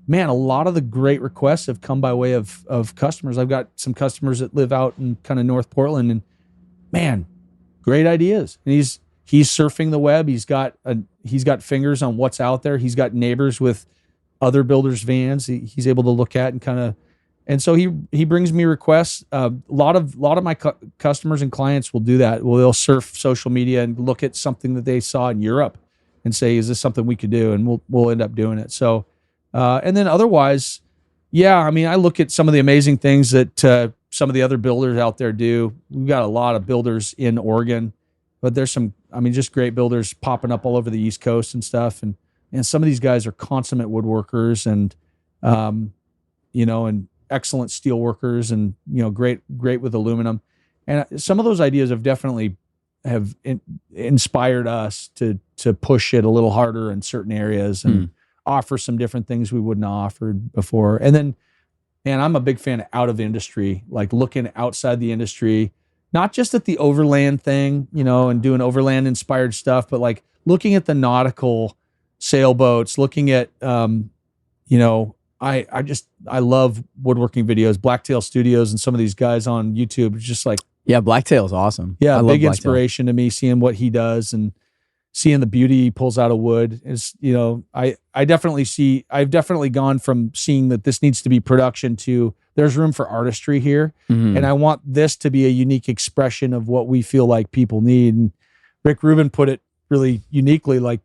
man, a lot of the great requests have come by way of customers. I've got some customers that live out in kind of North Portland, and man, great ideas. And he's surfing the web. He's got fingers on what's out there. He's got neighbors with other builders' vans. He's able to look at and kind of, and so he brings me requests. A lot of my customers and clients will do that. Well, they'll surf social media and look at something that they saw in Europe and say, "Is this something we could do?" And we'll end up doing it. So. And then otherwise, yeah, I mean, I look at some of the amazing things that some of the other builders out there do. We've got a lot of builders in Oregon, but there's some, just great builders popping up all over the East Coast and stuff. And some of these guys are consummate woodworkers and, and excellent steel workers and, great with aluminum. And some of those ideas have definitely inspired us to push it a little harder in certain areas and offer some different things we wouldn't have offered before. And then, man, I'm a big fan of out of industry, like looking outside the industry, not just at the overland thing, and doing overland inspired stuff, but like looking at the nautical sailboats, looking at, I love woodworking videos, Blacktail Studios and some of these guys on YouTube. It's just like, yeah, Blacktail is awesome. Yeah, I big love inspiration to me, seeing what he does and seeing the beauty he pulls out of wood is, I've definitely gone from seeing that this needs to be production to there's room for artistry here. Mhm. And I want this to be a unique expression of what we feel like people need. And Rick Rubin put it really uniquely, like,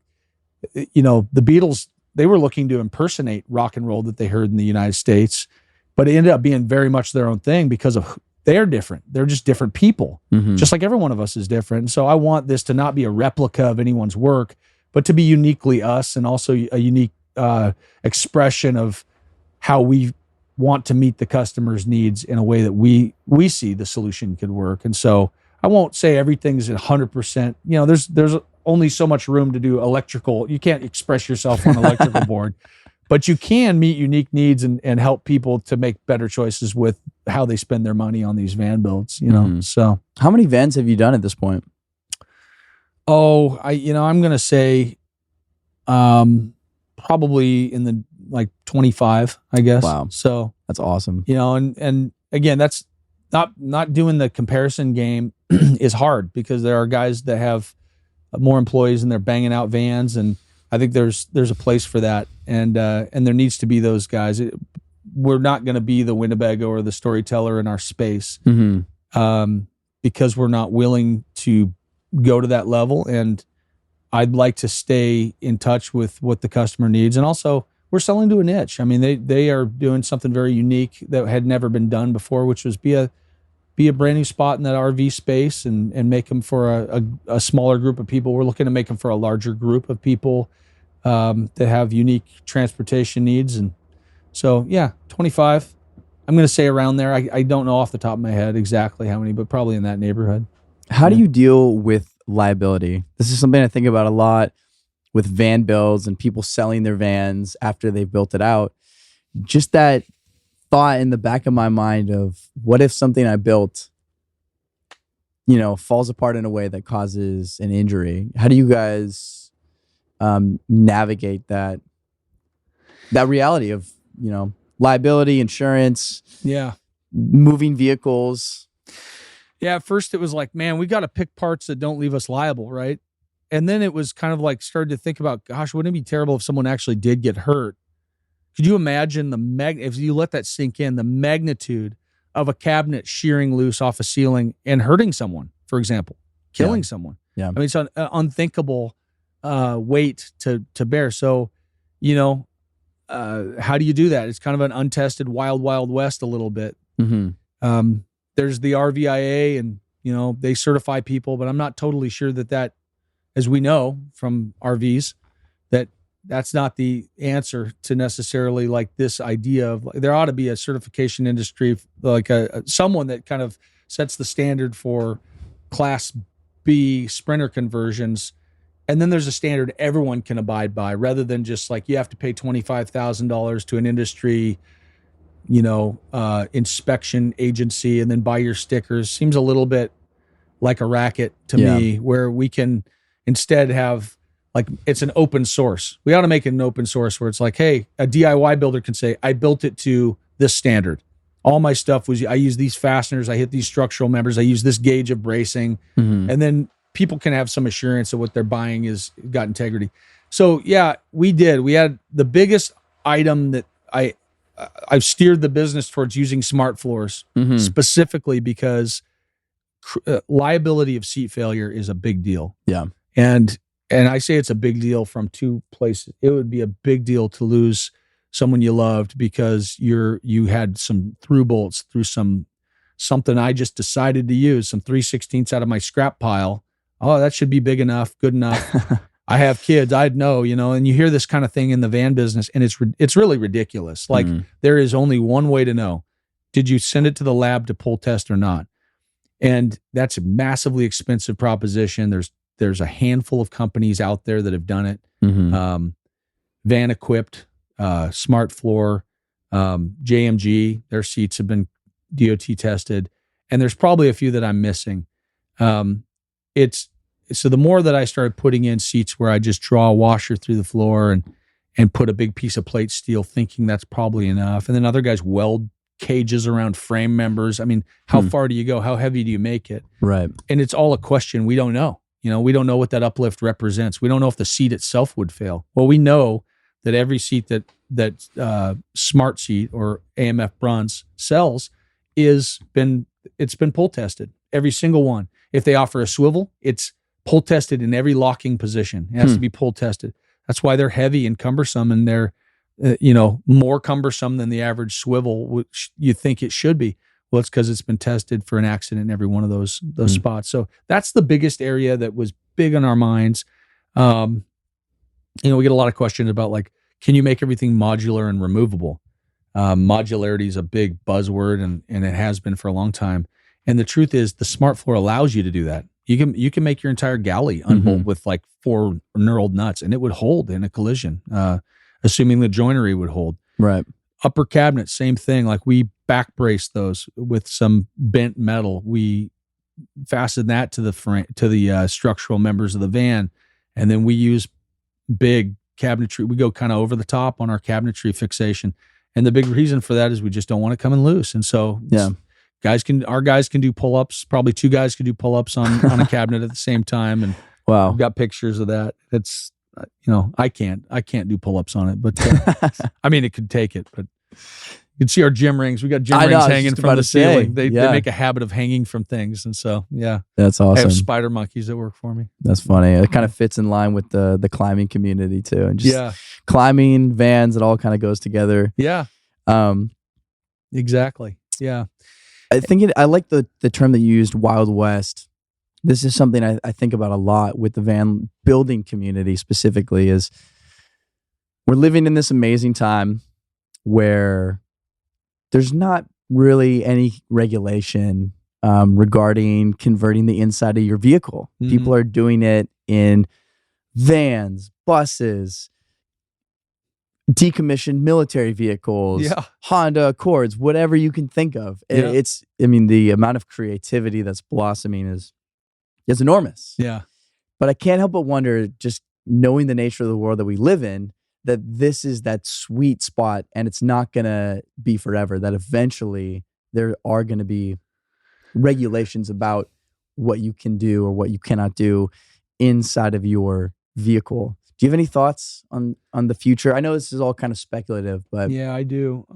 the Beatles, they were looking to impersonate rock and roll that they heard in the United States, but it ended up being very much their own thing because of they're different. They're just different people, just like every one of us is different. And so I want this to not be a replica of anyone's work, but to be uniquely us and also a unique expression of how we want to meet the customer's needs in a way that we see the solution could work. And so I won't say everything's 100%. There's only so much room to do electrical. You can't express yourself on an electrical board, but you can meet unique needs and help people to make better choices with how they spend their money on these van builds, So How many vans have you done at this point? I'm going to say probably in the 25, I guess. Wow. So That's awesome. and again, that's not doing the comparison game is hard because there are guys that have more employees and they're banging out vans, and I think there's a place for that, and there needs to be those guys. We're not going to be the Winnebago or the storyteller in our space because we're not willing to go to that level. And I'd like to stay in touch with what the customer needs. And also, we're selling to a niche. I mean, they are doing something very unique that had never been done before, which was be a brand new spot in that RV space and make them for a smaller group of people. We're looking to make them for a larger group of people that have unique transportation needs. And so, 25, I'm going to say around there. I don't know off the top of my head exactly how many, but probably in that neighborhood. How do you deal with liability? This is something I think about a lot with van builds and people selling their vans after they've built it out. Just that thought in the back of my mind of what if something I built, falls apart in a way that causes an injury? How do you guys navigate that reality of, liability, insurance, moving vehicles? Yeah, at first it was like, man, we got to pick parts that don't leave us liable, right? And then it was kind of like started to think about, gosh, wouldn't it be terrible if someone actually did get hurt? Could you imagine if you let that sink in, the magnitude of a cabinet shearing loose off a ceiling and hurting someone, for example, killing someone? Yeah. I mean, it's an unthinkable weight to bear. So, how do you do that? It's kind of an untested wild, wild west a little bit. There's the RVIA and, they certify people, but I'm not totally sure that, as we know from RVs, that's not the answer to necessarily like this idea of there ought to be a certification industry, like someone that kind of sets the standard for Class B Sprinter conversions. And then there's a standard everyone can abide by rather than just like you have to pay $25,000 to an industry, inspection agency and then buy your stickers. Seems a little bit like a racket to me, where we can instead have like it's an open source. We ought to make it an open source where it's like, hey, a DIY builder can say, I built it to this standard. All my stuff was, I use these fasteners, I hit these structural members, I use this gauge of bracing, and then people can have some assurance that what they're buying is got integrity. So we did. We had the biggest item that I've steered the business towards using smart floors specifically because liability of seat failure is a big deal. Yeah. And I say it's a big deal from two places. It would be a big deal to lose someone you loved because you had some through bolts through something I just decided to use, some 3/16 out of my scrap pile. Oh, that should be big enough, good enough. I have kids, I'd know, and you hear this kind of thing in the van business and it's really ridiculous. Like there is only one way to know. Did you send it to the lab to pull test or not? And that's a massively expensive proposition. There's a handful of companies out there that have done it. Mm-hmm. Van Equipped, Smart Floor, JMG, their seats have been DOT tested, and there's probably a few that I'm missing. So the more that I started putting in seats where I just draw a washer through the floor and put a big piece of plate steel, thinking that's probably enough, and then other guys weld cages around frame members. I mean, how far do you go? How heavy do you make it? Right. And it's all a question. We don't know. We don't know what that uplift represents. We don't know if the seat itself would fail. Well, we know that every seat that Smart Seat or AMF Bronze sells it's been pull tested. Every single one. If they offer a swivel, it's pull tested in every locking position. It has to be pull tested. That's why they're heavy and cumbersome, and they're more cumbersome than the average swivel, which you think it should be. Well, it's because it's been tested for an accident in every one of those spots. So that's the biggest area that was big on our minds. We get a lot of questions about, like, can you make everything modular and removable? Modularity is a big buzzword, and it has been for a long time. And the truth is, the Smart Floor allows you to do that. You can make your entire galley unbolt with like 4 knurled nuts, and it would hold in a collision, assuming the joinery would hold. Right. Upper cabinet, same thing. Like, we back brace those with some bent metal. We fasten that to the frame, to the structural members of the van, and then we use big cabinetry. We go kind of over the top on our cabinetry fixation, and the big reason for that is we just don't want it coming loose. And so, our guys can do pull-ups. Probably 2 guys can do pull-ups on a cabinet at the same time. And wow, we've got pictures of that. It's I can't do pull-ups on it, but I mean, it could take it. But you can see our gym rings. We got gym rings hanging from the ceiling. They make a habit of hanging from things, and so that's awesome. I have spider monkeys that work for me. That's funny. It kind of fits in line with the climbing community too, and just climbing, vans. It all kind of goes together. Yeah. Exactly. Yeah. I think I like the term that you used, Wild West. This is something I think about a lot with the van building community specifically. Is we're living in this amazing time where there's not really any regulation regarding converting the inside of your vehicle. Mm-hmm. People are doing it in vans, buses, decommissioned military vehicles, Honda Accords, whatever you can think of. The amount of creativity that's blossoming is enormous. Yeah. But I can't help but wonder, just knowing the nature of the world that we live in, that this is that sweet spot, and it's not going to be forever, that eventually there are going to be regulations about what you can do or what you cannot do inside of your vehicle. Do you have any thoughts on the future? I know this is all kind of speculative, but yeah, I do.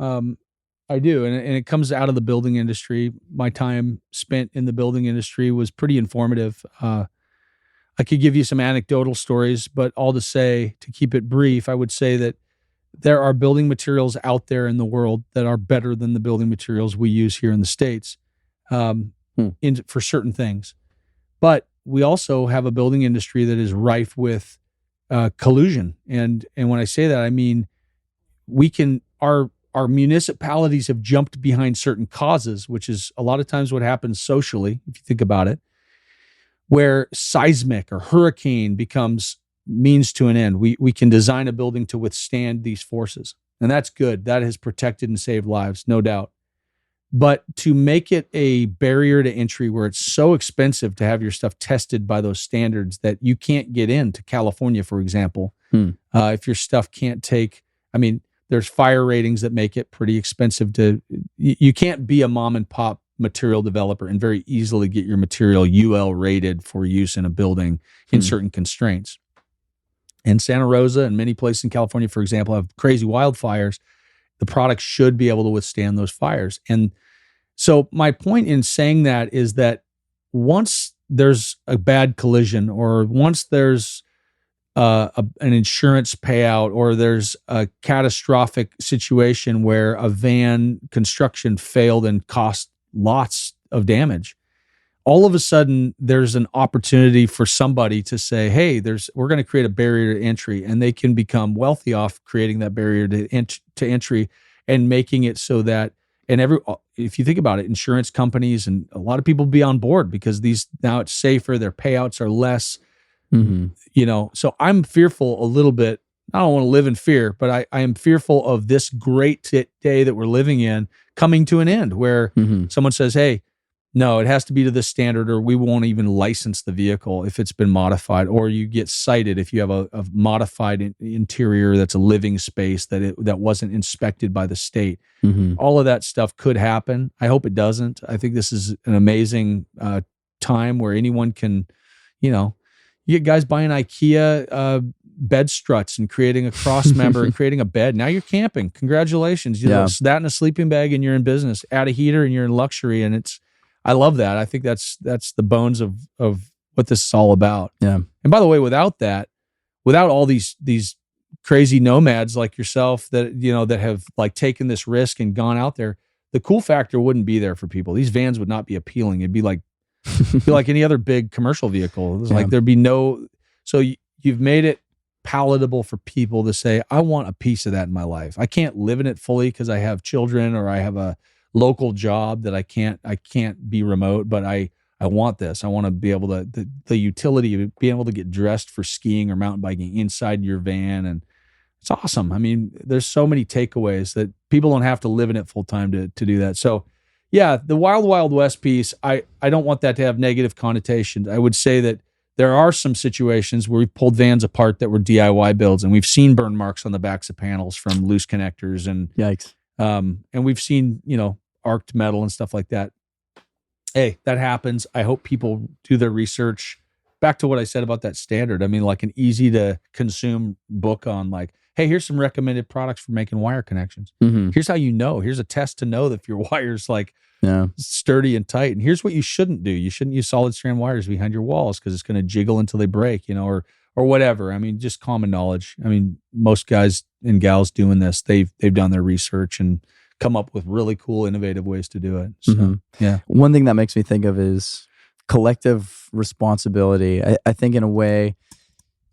I do, and it comes out of the building industry. My time spent in the building industry was pretty informative. I could give you some anecdotal stories, but all to say, to keep it brief, I would say that there are building materials out there in the world that are better than the building materials we use here in the States for certain things. But we also have a building industry that is rife with collusion. And when I say that, I mean, our municipalities have jumped behind certain causes, which is a lot of times what happens socially, if you think about it, where seismic or hurricane becomes means to an end. We can design a building to withstand these forces, and that's good. That has protected and saved lives, no doubt. But to make it a barrier to entry where it's so expensive to have your stuff tested by those standards that you can't get into California, for example, if your stuff can't take, I mean, there's fire ratings that make it pretty expensive you can't be a mom and pop material developer and very easily get your material UL rated for use in a building in certain constraints. And Santa Rosa and many places in California, for example, have crazy wildfires. The product should be able to withstand those fires. And so my point in saying that is that once there's a bad collision, or once there's an insurance payout, or there's a catastrophic situation where a van construction failed and cost lots of damage, all of a sudden there's an opportunity for somebody to say, hey, we're going to create a barrier to entry, and they can become wealthy off creating that barrier to entry and making it so that and if you think about it, insurance companies and a lot of people be on board because now it's safer, their payouts are less, so I'm fearful a little bit. I don't want to live in fear, but I am fearful of this great day that we're living in coming to an end where someone says, hey, no, it has to be to this standard, or we won't even license the vehicle if it's been modified, or you get cited if you have a modified interior that's a living space that wasn't inspected by the state. All of that stuff could happen. I hope it doesn't. I think this is an amazing time where anyone can, you get guys buying IKEA bed struts and creating a cross member and creating a bed. Now you're camping. Congratulations. That and a sleeping bag and you're in business. Add a heater and you're in luxury. And I love that. I think that's the bones of what this is all about. Yeah. And by the way, without all these crazy nomads like yourself that have like taken this risk and gone out there, the cool factor wouldn't be there for people. These vans would not be appealing. It'd be like any other big commercial vehicle. It's like there'd be so you've made it palatable for people to say, I want a piece of that in my life. I can't live in it fully because I have children or I have a local job that I can't be remote, but I want this. I want to be able to, the utility of being able to get dressed for skiing or mountain biking inside your van. And it's awesome. I mean, there's so many takeaways that people don't have to live in it full time to do that. So yeah, the Wild Wild West piece, I don't want that to have negative connotations. I would say that there are some situations where we've pulled vans apart that were DIY builds, and we've seen burn marks on the backs of panels from loose connectors and yikes. And we've seen, arced metal and stuff like that. Hey, that happens. I hope people do their research. Back to what I said about that standard. I mean, like an easy to consume book on like, hey, here's some recommended products for making wire connections. Here's how here's a test to know that if your wire's like sturdy and tight. And here's what you shouldn't do. You shouldn't use solid strand wires behind your walls because it's going to jiggle until they break, or whatever. I mean, just common knowledge. I mean, most guys and gals doing this, they've done their research and come up with really cool, innovative ways to do it. So, yeah. One thing that makes me think of is collective responsibility. I think in a way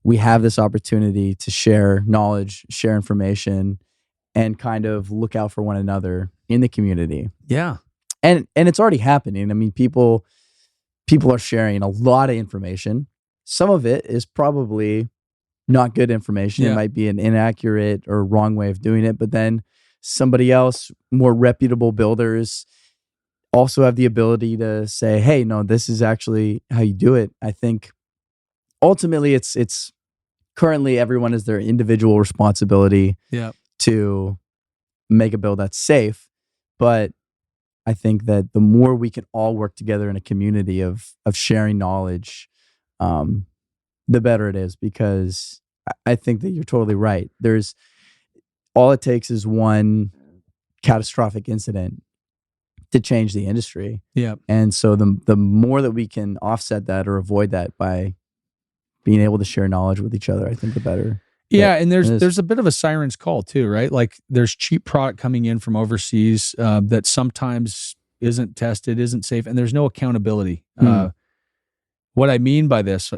we have this opportunity to share knowledge, share information, and kind of look out for one another in the community. Yeah. And it's already happening. I mean, people are sharing a lot of information. Some of it is probably not good information. Yeah. It might be an inaccurate or wrong way of doing it, but then somebody else, more reputable builders, also have the ability to say, hey, no, this is actually how you do it. I think ultimately it's currently everyone has their individual responsibility to make a build that's safe. But I think that the more we can all work together in a community of sharing knowledge, the better it is, because I think that you're totally right. All it takes is one catastrophic incident to change the industry. Yeah. And so the more that we can offset that or avoid that by being able to share knowledge with each other, I think the better. Yeah, and there's a bit of a siren's call too, right? Like there's cheap product coming in from overseas that sometimes isn't tested, isn't safe, and there's no accountability. What I mean by this,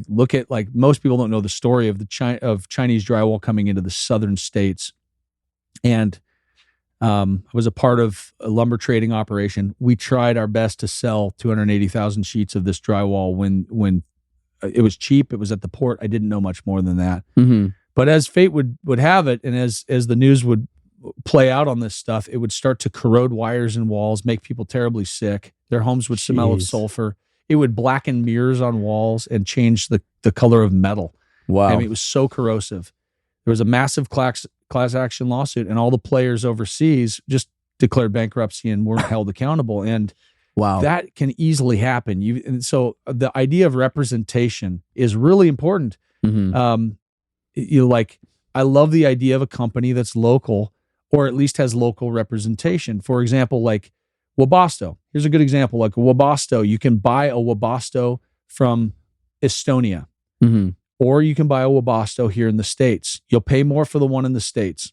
look at, like, most people don't know the story of of Chinese drywall coming into the southern states. And I was a part of a lumber trading operation. We tried our best to sell 280,000 sheets of this drywall when it was cheap. It was at the port. I didn't know much more than that. But as fate would have it, and as the news would play out on this stuff, it would start to corrode wires and walls, make people terribly sick. Their homes would smell of sulfur. It would blacken mirrors on walls and change the color of metal. Wow. I mean, it was so corrosive. There was a massive class action lawsuit, and all the players overseas just declared bankruptcy and weren't held accountable. And wow, that can easily happen. And so the idea of representation is really important. I love the idea of a company that's local, or at least has local representation. For example, like Webasto. Here's a good example. Like a Webasto, you can buy a Webasto from Estonia, or you can buy a Webasto here in the States. You'll pay more for the one in the States.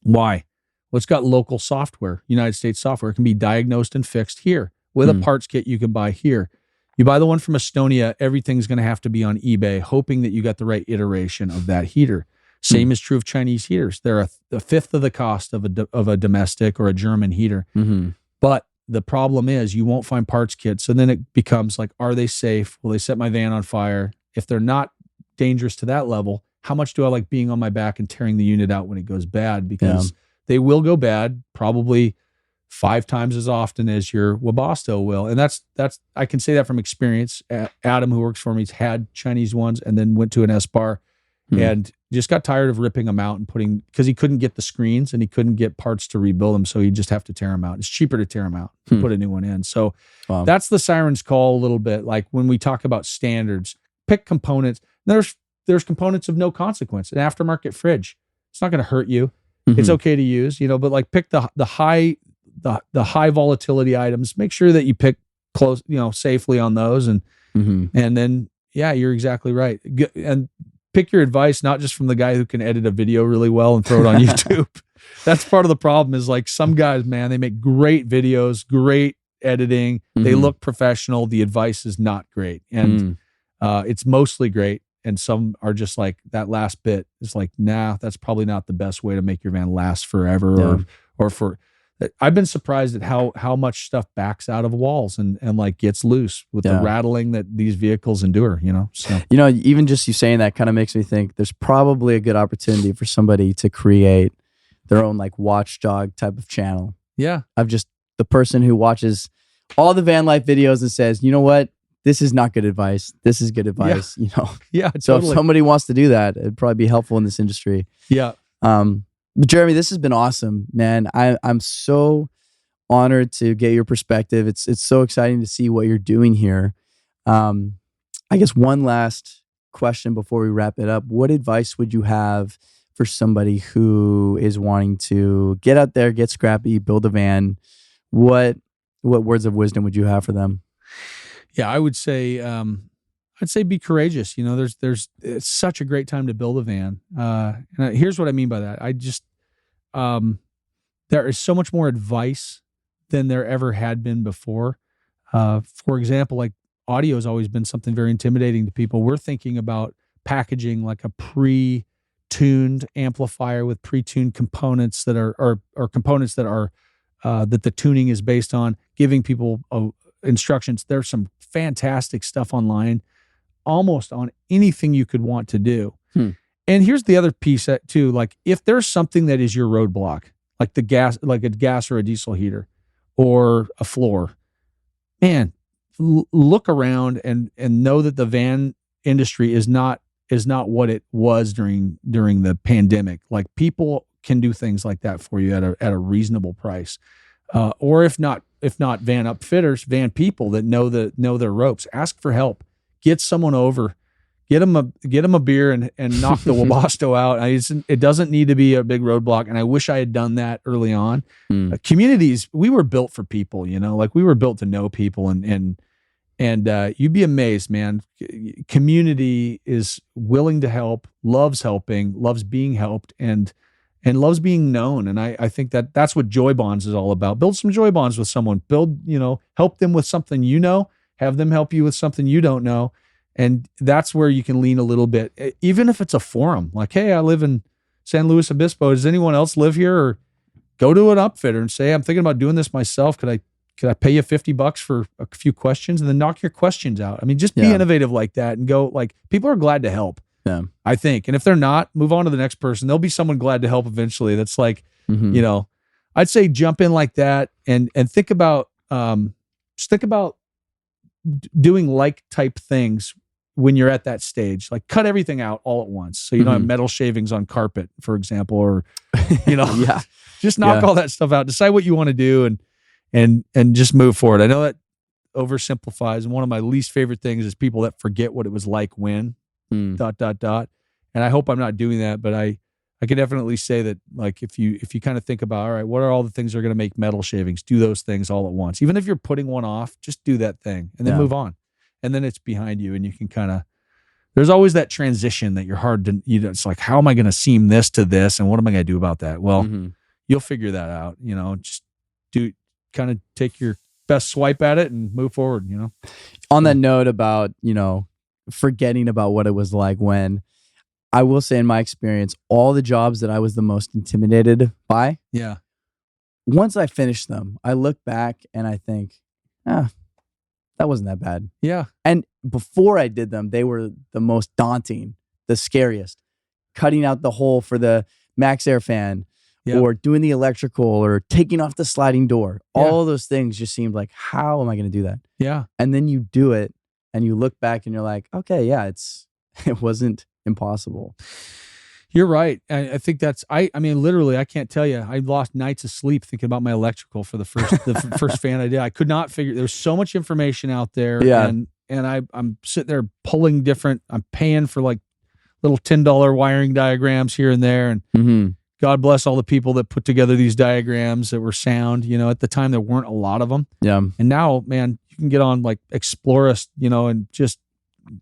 Why? Well, it's got local software, United States software. It can be diagnosed and fixed here with a parts kit you can buy here. You buy the one from Estonia, everything's going to have to be on eBay, hoping that you got the right iteration of that heater. Same is true of Chinese heaters. They're a fifth of the cost of a domestic or a German heater. But the problem is you won't find parts kits. So then it becomes like, are they safe? Will they set my van on fire? If they're not dangerous to that level, how much do I like being on my back and tearing the unit out when it goes bad? Because they will go bad probably 5 times as often as your Webasto will. And that's I can say that from experience. Adam, who works for me, has had Chinese ones and then went to an S-Bar and just got tired of ripping them out and because he couldn't get the screens and he couldn't get parts to rebuild them. So he'd just have to tear them out. It's cheaper to tear them out, put a new one in. So that's the siren's call a little bit. Like when we talk about standards, pick components. There's components of no consequence. An aftermarket fridge, it's not going to hurt you. It's okay to use, but like pick the high volatility items. Make sure that you pick close, safely on those. And then, you're exactly right. And pick your advice, not just from the guy who can edit a video really well and throw it on YouTube. That's part of the problem is like some guys, man, they make great videos, great editing. They look professional. The advice is not great. And it's mostly great. And some are just like that last bit is like, nah, that's probably not the best way to make your van last forever or for, I've been surprised at how much stuff backs out of walls and like gets loose with the rattling that these vehicles endure, So even just you saying that kind of makes me think there's probably a good opportunity for somebody to create their own like watchdog type of channel. Yeah. Of just the person who watches all the van life videos and says, you know what? This is not good advice. This is good advice, Yeah. So totally. if somebody wants to do that, it'd probably be helpful in this industry. Yeah. But Jeremy, this has been awesome, man. I'm so honored to get your perspective. It's so exciting to see what you're doing here. I guess one last question before we wrap it up. What advice would you have for somebody who is wanting to get out there, get scrappy, build a van? What words of wisdom would you have for them? Yeah, I would say I'd say be courageous. It's such a great time to build a van. And here's what I mean by that. I just there is so much more advice than there ever had been before. For example, like audio has always been something very intimidating to people. We're thinking about packaging like a pre-tuned amplifier with pre-tuned components that are components that are that the tuning is based on, giving people instructions. There's some fantastic stuff online, almost on anything you could want to do. And here's the other piece too. Like if there's something that is your roadblock, like a gas or a diesel heater or a floor, man, look around and know that the van industry is not what it was during the pandemic. Like people can do things like that for you at a reasonable price. Or if not van upfitters, van people that know their ropes. Ask for help. Get someone over. Get them a beer and knock the Webasto out. It doesn't need to be a big roadblock. And I wish I had done that early on. Communities, we were built for people. Like we were built to know people. And you'd be amazed, man. Community is willing to help, loves helping, loves being helped, and loves being known. And I think that's what Joybonds is all about. Build some Joybonds with someone. Help them with something have them help you with something you don't know. And that's where you can lean a little bit, even if it's a forum. Like, hey, I live in San Luis Obispo. Does anyone else live here? Or go to an upfitter and say, I'm thinking about doing this myself. Could I pay you $50 for a few questions, and then knock your questions out? I mean, just be innovative like that and go, like, people are glad to help. Yeah. I think. And if they're not, move on to the next person. There'll be someone glad to help eventually. That's like, I'd say jump in like that and think about, doing like type things when you're at that stage. Like cut everything out all at once. So you don't have metal shavings on carpet, for example, or, just knock all that stuff out. Decide what you want to do and just move forward. I know that oversimplifies. And one of my least favorite things is people that forget what it was like when, ... And I hope I'm not doing that, but I can definitely say that, like, if you kind of think about, all right, what are all the things that are going to make metal shavings? Do those things all at once. Even if you're putting one off, just do that thing and then move on. And then it's behind you and you can kind of, there's always that transition that you're hard to, it's like, how am I going to seam this to this? And what am I going to do about that? Well, you'll figure that out, just kind of take your best swipe at it and move forward, On that note about, forgetting about what it was like when, I will say in my experience, all the jobs that I was the most intimidated by, Yeah. once I finished them, I look back and I think, that wasn't that bad. Yeah. And before I did them, they were the most daunting, the scariest. Cutting out the hole for the max air fan, or doing the electrical, or taking off the sliding door. All of those things just seemed like, how am I going to do that? Yeah. And then you do it and you look back and you're like, okay, yeah, it wasn't impossible. You're right. I think that's, I mean, literally, I can't tell you, I lost nights of sleep thinking about my electrical for the first fan I did. I could not figure, there's so much information out there. Yeah. And I'm sitting there pulling different, I'm paying for like little $10 wiring diagrams here and there. And God bless all the people that put together these diagrams that were sound. You know, at the time there weren't a lot of them. Yeah. And now, man, you can get on like Explorus, you know, and just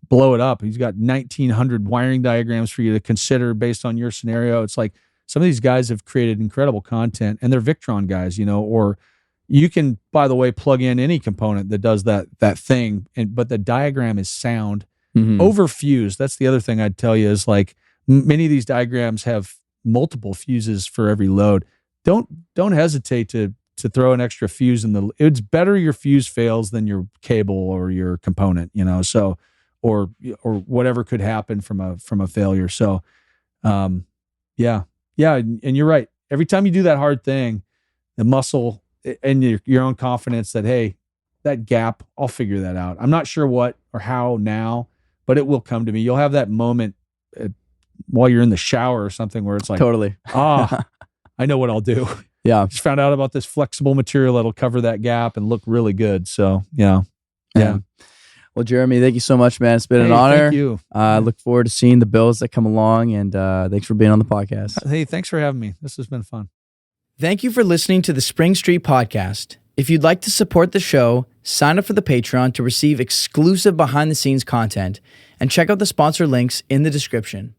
blow it up. He's got 1,900 wiring diagrams for you to consider based on your scenario. It's like some of these guys have created incredible content, and they're Victron guys, you know, or you can, by the way, plug in any component that does that thing, but the diagram is sound. Over fuse. That's the other thing I'd tell you is like many of these diagrams have multiple fuses for every load. Don't hesitate to throw an extra fuse in it's better your fuse fails than your cable or your component, you know, so, or whatever could happen from a failure. So, yeah. And you're right. Every time you do that hard thing, the muscle and your own confidence that, hey, that gap, I'll figure that out. I'm not sure what or how now, but it will come to me. You'll have that moment while you're in the shower or something where it's like, totally. I know what I'll do. Yeah. Just found out about this flexible material that'll cover that gap and look really good. So, yeah. Well, Jeremy, thank you so much, man. It's been an honor. Thank you. I look forward to seeing the bills that come along, and thanks for being on the podcast. Hey, thanks for having me. This has been fun. Thank you for listening to the Spring Street Podcast. If you'd like to support the show, sign up for the Patreon to receive exclusive behind-the-scenes content, and check out the sponsor links in the description.